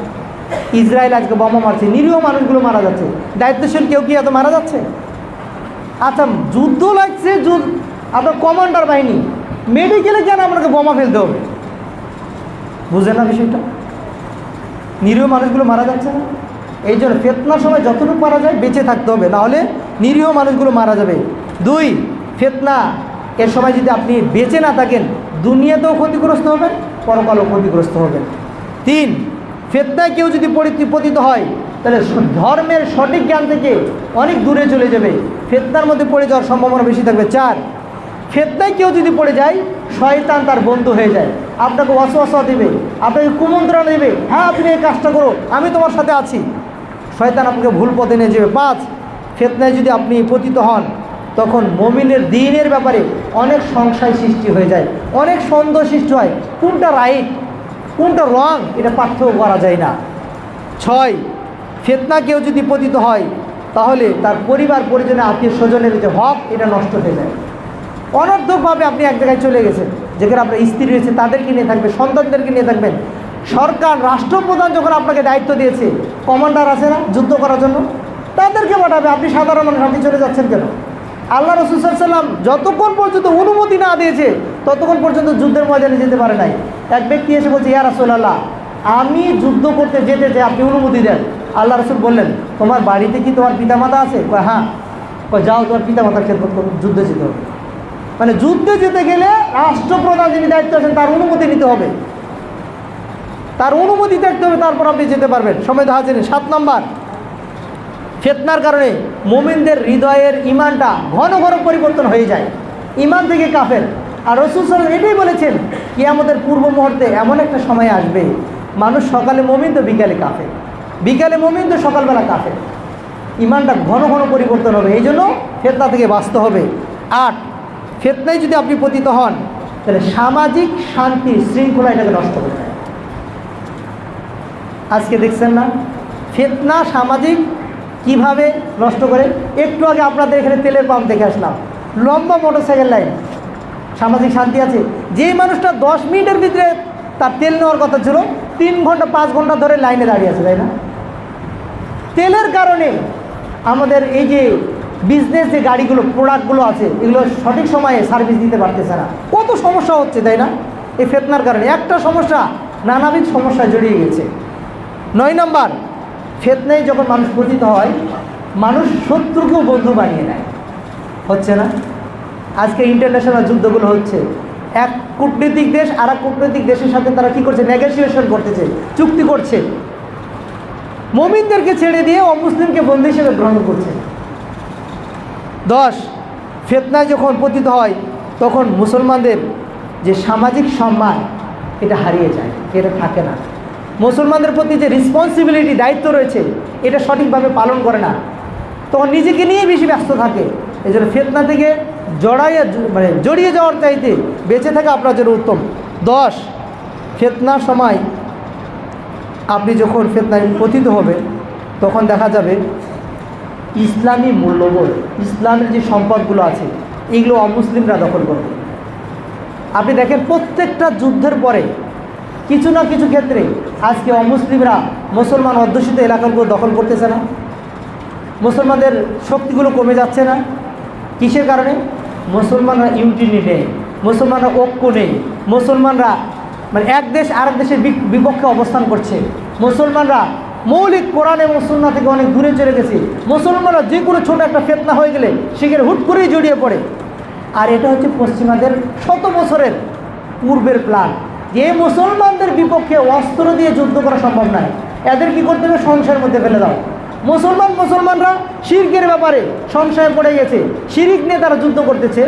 Speaker 1: ইসরায়েল আজকে বোমা মারছে, নিরীহ মানুষগুলো মারা যাচ্ছে। দায়িত্বশীল কেউ কি এত মারা যাচ্ছে? আচ্ছা, যুদ্ধ লাগছে, আপনার কমান্ডার বাহিনী, মেডিকেলে কেন আপনাকে বোমা ফেলতে হবে? বুঝেন না বিষয়টা? নিরীহ মানুষগুলো মারা যাচ্ছে না? এই জন্য ফিতনার সময় যতটুকু মারা যায় বেঁচে থাকতে হবে, নাহলে নিরীহ মানুষগুলো মারা যাবে। 2, ফিতনা এর সময় যদি আপনি বেঁচে না থাকেন, দুনিয়াতেও ক্ষতিগ্রস্ত হবেন, পরকালেও ক্ষতিগ্রস্ত হবেন। 3, ফিতনায় কেউ যদি পতিত হয় তাহলে ধর্মের সঠিক জ্ঞান থেকে অনেক দূরে চলে যাবে, ফিতনার মধ্যে পড়ে যাওয়ার সম্ভাবনা বেশি থাকবে। 4, ফিতনায় কেউ যদি পড়ে যায়, শয়তান তার বন্ধু হয়ে যায়, আপনাকে ওয়াসওয়াসা দেবে, আপনাকে কুমন্ত্রণা দেবে, হ্যাঁ আপনি এই কাজটা করো, আমি তোমার সাথে আছি, শয়তান আপনাকে ভুল পথে নিয়ে যাবে। 5, ফিতনায় যদি আপনি পতিত হন, তখন মুমিনের দ্বীনের ব্যাপারে অনেক সংশয় সৃষ্টি হয়ে যায়, অনেক সন্দেহ সৃষ্টি হয়, কোনটা রাইট কোনটা রং এটা পার্থক্য করা যায় না। 6, ফিতনা কেউ যদি পতিত হয়, তাহলে তার পরিবার পরিজনের আত্মীয় স্বজনের যে হক এটা নষ্ট হয়ে যায়। অনর্থকভাবে আপনি এক জায়গায় চলে গেছেন, যেখানে আপনার স্ত্রী রয়েছে তাদেরকে নিয়ে থাকবেন, সন্তানদেরকে নিয়ে থাকবেন। সরকার রাষ্ট্রপ্রধান যখন আপনাকে দায়িত্ব দিয়েছে, কমান্ডার আছে না যুদ্ধ করার জন্য, তাদেরকে পাঠাবে, আপনি সাধারণ মানুষ, আপনি চলে যাচ্ছেন কেন? আল্লাহ রাসূল সাল্লাল্লাহু আলাইহি ওয়াসাল্লাম যতক্ষণ পর্যন্ত অনুমতি না দিয়েছে ততক্ষণ পর্যন্ত যুদ্ধের ময়দানে যেতে পারে নাই। এক ব্যক্তি এসে বলছে, ইয়া রাসূলুল্লাহ, আমি যুদ্ধ করতে যেতে চাই, আপনি অনুমতি দেন। আল্লাহ রাসূল বললেন, তোমার বাড়িতে কি তোমার পিতামাতা আছে? কয় হ্যাঁ। কয় যাও, তোমার পিতামাতার খেদমত করো, যুদ্ধে যেতে হবে। মানে যুদ্ধে যেতে গেলে রাষ্ট্রপ্রধান যিনি দায়িত্ব আছেন তার অনুমতি নিতে হবে, তার অনুমতি দেখতে হবে, তারপর আপনি যেতে পারবেন। সম্মানিত হাজিরিন, 7 নম্বর, ফিতনার কারণে মুমিনদের হৃদয়ের ঈমানটা ঘন ঘন পরিবর্তন হয়ে যায়, ঈমান থেকে কাফের। আর রাসূল সাল্লাল্লাহু আলাইহি ওয়াসাল্লাম এটাই বলেছেন, কিয়ামতের পূর্ব মুহূর্তে এমন একটা সময় আসবে, মানুষ সকালে মুমিন তো বিকালে কাফের, বিকালে মুমিন তো সকালবেলা কাফের। ঈমানটা ঘন ঘন পরিবর্তন হবে, এই জন্য ফিতনা থেকে বাঁচতে হবে। 8, ফিতনায় যদি আপনি পতিত হন, তাহলে সামাজিক শান্তি শৃঙ্খলা এটাকে নষ্ট করে দেয়। আজকে দেখছেন না ফিতনা সামাজিক কিভাবে নষ্ট করে। একটু আগে আপনাদের এখানে তেলের পাম্প দেখে আসলাম, লম্বা মোটরসাইকেল লাইন, সামাজিক শান্তি আছে? যেই মানুষটা 10 মিনিটের ভিতরে তার তেল নেওয়ার কথা ছিল 3 ঘন্টা 5 ঘন্টা ধরে লাইনে দাঁড়িয়ে আছে, তাই না? তেলের কারণে আমাদের এই যে বিজনেস যে গাড়িগুলো প্রোডাক্টগুলো আছে এগুলো সঠিক সময়ে সার্ভিস দিতে পারতেছে না, কত সমস্যা হচ্ছে, তাই না? এই ফিতনার কারণে একটা সমস্যা নানাবিধ সমস্যায় জড়িয়ে গেছে। 9 নম্বর, ফিতনায় যখন মানুষ পতিত হয় মানুষ শত্রুকেও বন্ধু বানিয়ে নেয়, হচ্ছে না? আজকে ইন্টারন্যাশনাল যুদ্ধগুলো হচ্ছে, এক কূটনীতিক দেশ আর এক কূটনীতিক দেশের সাথে তারা কী করছে, নেগোসিয়েশন করতেছে, চুক্তি করছে, মুমিনদেরকে ছেড়ে দিয়ে অমুসলিমকে বন্ধু হিসেবে গ্রহণ করছে। 10, ফিতনায় যখন পতিত হয় তখন মুসলমানদের যে সামাজিক সম্মান এটা হারিয়ে যায়, এটা থাকে না। মুসলমানদের প্রতি যে রেসপন্সিবিলিটি দায়িত্ব রয়েছে এটা সঠিকভাবে পালন করে না, তখন নিজেকে নিয়ে বেশি ব্যস্ত থাকে। এই জন্য ফিতনা থেকে জড়িয়ে যাওয়ার চাইতে বেঁচে থাকা আপনার জন্য উত্তম। 10, ফিতনার সময় আপনি যখন ফিতনায় পতিত হবে তখন দেখা যাবে ইসলামী মূল্যবোধ, ইসলামের যে সম্পদগুলো আছে এগুলো অমুসলিমরা দখল করবে। আপনি দেখেন প্রত্যেকটা যুদ্ধের পরে কিছু না কিছু ক্ষেত্রে আজকে অমুসলিমরা মুসলমান অধ্যুষিত এলাকাগুলো দখল করতেছে না? মুসলমানদের শক্তিগুলো কমে যাচ্ছে না? কিসের কারণে? মুসলমানরা ইউনিটি নেই, মুসলমানরা ঐক্য নেই, মুসলমানরা এক দেশ আরেক দেশের বিপক্ষে অবস্থান করছে, মুসলমানরা মৌলিক কোরআন এবং সুন্নাহ থেকে অনেক দূরে চলে গেছে, মুসলমানরা যে কোনো ছোটো একটা ফিতনা হয়ে গেলে সেখানে হুট করেই জড়িয়ে পড়ে। আর এটা হচ্ছে পশ্চিমাদের শত বছরের পূর্বের প্ল্যান, যে মুসলমানদের বিপক্ষে অস্ত্র দিয়ে যুদ্ধ করা সম্ভব নয়, এদের কী করতে হবে, সংশয়ের মধ্যে ফেলে দাও। মুসলমানরা শিরকের ব্যাপারে সংশয়ে পড়ে গেছে, শিরিক নিয়ে তারা যুদ্ধ করতেছে,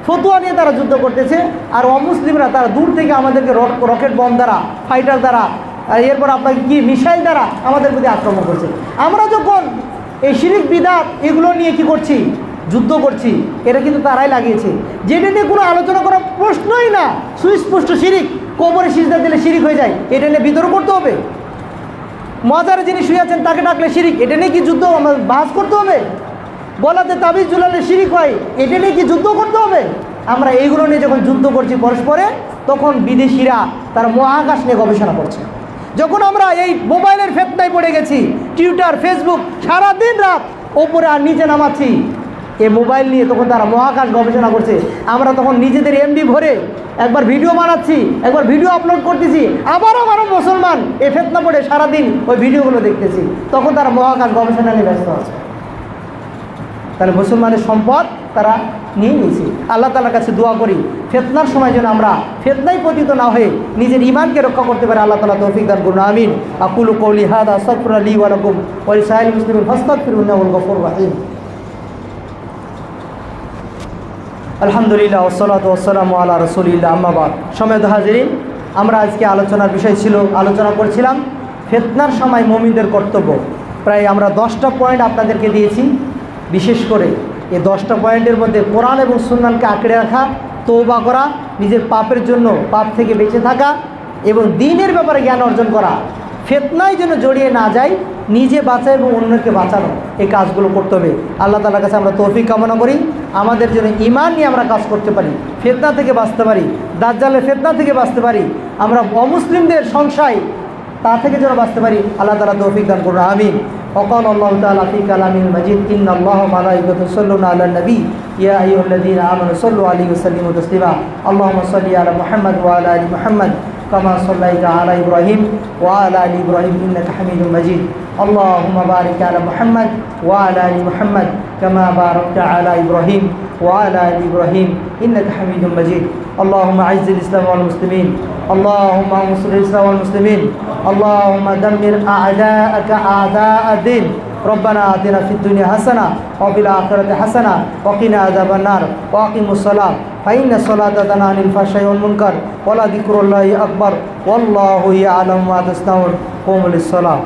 Speaker 1: ফতুয়া নিয়ে তারা যুদ্ধ করতেছে, আর অমুসলিমরা তারা দূর থেকে আমাদেরকে রকেট বম দ্বারা, ফাইটার দ্বারা, আর এরপর আপনাকে কি মিসাইল দ্বারা আমাদের প্রতি আক্রমণ করছে। আমরা যখন এই শিরিক বিদআত এগুলো নিয়ে কি করছি, যুদ্ধ করছি, এটা কিন্তু তারাই লাগিয়েছে, যেটা নিয়ে কোনো আলোচনা করার প্রশ্নই না। সুস্পষ্ট শিরিক, কবরে সিজদা দিলে শিরিক হয়ে যায়, এটা নিয়ে বিতর্ক করতে হবে? মাজারে যিনি শুয়ে আছেন তাকে ডাকলে শিরিক, এটা নিয়ে কি যুদ্ধ বাস করতে হবে? গলাতে তাবিজ ঝুলালে শিরিক হয়, এটা নিয়ে কি যুদ্ধ করতে হবে? আমরা এইগুলো নিয়ে যখন যুদ্ধ করছি পরস্পরে, তখন বিদেশিরা তারা মহাকাশ নিয়ে গবেষণা করছে। যখন আমরা এই মোবাইলের ফিতনায় পড়ে গেছি, টুইটার, ফেসবুক সারাদিন রাত ওপরে আর নিচে নামাচ্ছি এই মোবাইল নিয়ে, তখন তারা মহাকাশ গবেষণা করছে। আমরা তখন নিজেদের এমবি ভরে একবার ভিডিও বানাচ্ছি, একবার ভিডিও আপলোড করতেছি, আবারও মুসলমান এই ফিতনা পড়ে সারাদিন ওই ভিডিওগুলো দেখতেছি, তখন তারা মহাকাশ গবেষণা নিয়ে ব্যস্ত আছে। তাহলে মুসলমানের সম্পদ তারা নিয়ে নিয়েছে। আল্লাহ তাআলার কাছে দোয়া করি ফিতনার সময় যেন আমরা ফিতনায় পতিত না হয়ে নিজের ঈমানকে রক্ষা করতে পারি। আল্লাহ তাআলা তৌফিক দান করুন, আমিন। আকুলু কওলি হাদা আস্তাগফিরুল্লাহ লি ওয়া লাকুম ওয়া লিসাইরিল মুসলিমিন ফাস্তাগফিরুহু ইন্নাহু হুয়াল গফুরুর রহিম। আলহামদুলিল্লাহ ওয়াসসালাতু ওয়াসসালামু আলা রাসূলিল্লাহ, আম্মা বাদ। সম্মানিত হাজিরিন, আমরা আজকে আলোচনার বিষয় ছিল, আলোচনা করছিলাম ফিতনার সময় মুমিনদের কর্তব্য। প্রায় আমরা 10টা পয়েন্ট আপনাদেরকে দিয়েছি। বিশেষ করে এই 10টা পয়েন্টের মধ্যে কোরআন এবং সুন্নাহকে আঁকড়ে রাখা, তওবা করা, নিজের পাপের জন্য পাপ থেকে বেঁচে থাকা এবং দ্বীনের ব্যাপারে জ্ঞান অর্জন করা, ফিতনায় যেন জড়িয়ে না যায়, নিজে বাঁচা এবং অন্যকে বাঁচানো, এই কাজগুলো করতে হবে। আল্লাহ তাআলার কাছে আমরা তৌফিক কামনা করি, আমাদের জন্য ঈমান নিয়ে আমরা কাজ করতে পারি, ফিতনা থেকে বাঁচতে পারি, দাজ্জালের ফিতনা থেকে বাঁচতে পারি, আমরা অমুসলিমদের সংশয় তা থেকে যেন বাঁচতে পারি। আল্লাহ তাআলা তৌফিক দান করুন, আমিন। وقال الله تعالى في كلامه المجيد إن الله وملائكته يصلون على النبي يا أيها الذين آمنوا صلوا عليه وسلموا تسليما اللهم صل على محمد وعلى آل محمد كما صليت على إبراهيم وعلى آل إبراهيم إنك حميد مجيد اللهم بارك على محمد وعلى آل محمد كما باركت على إبراهيم وعلى آل إبراهيم إنك حميد مجيد اللهم أعز الإسلام والمسلمين اللهم انصر الإسلام والمسلمين اللهم دمر أعداءك أعداء الدين ربنا آتنا في الدنيا حسنة وفي الآخرة حسنة وقنا عذاب النار وأقم الصلاة فإن الصلاة تنهى عن الفحشاء والمنكر ولذكر الله أكبر والله يعلم ما تصنعون قوموا للصلاة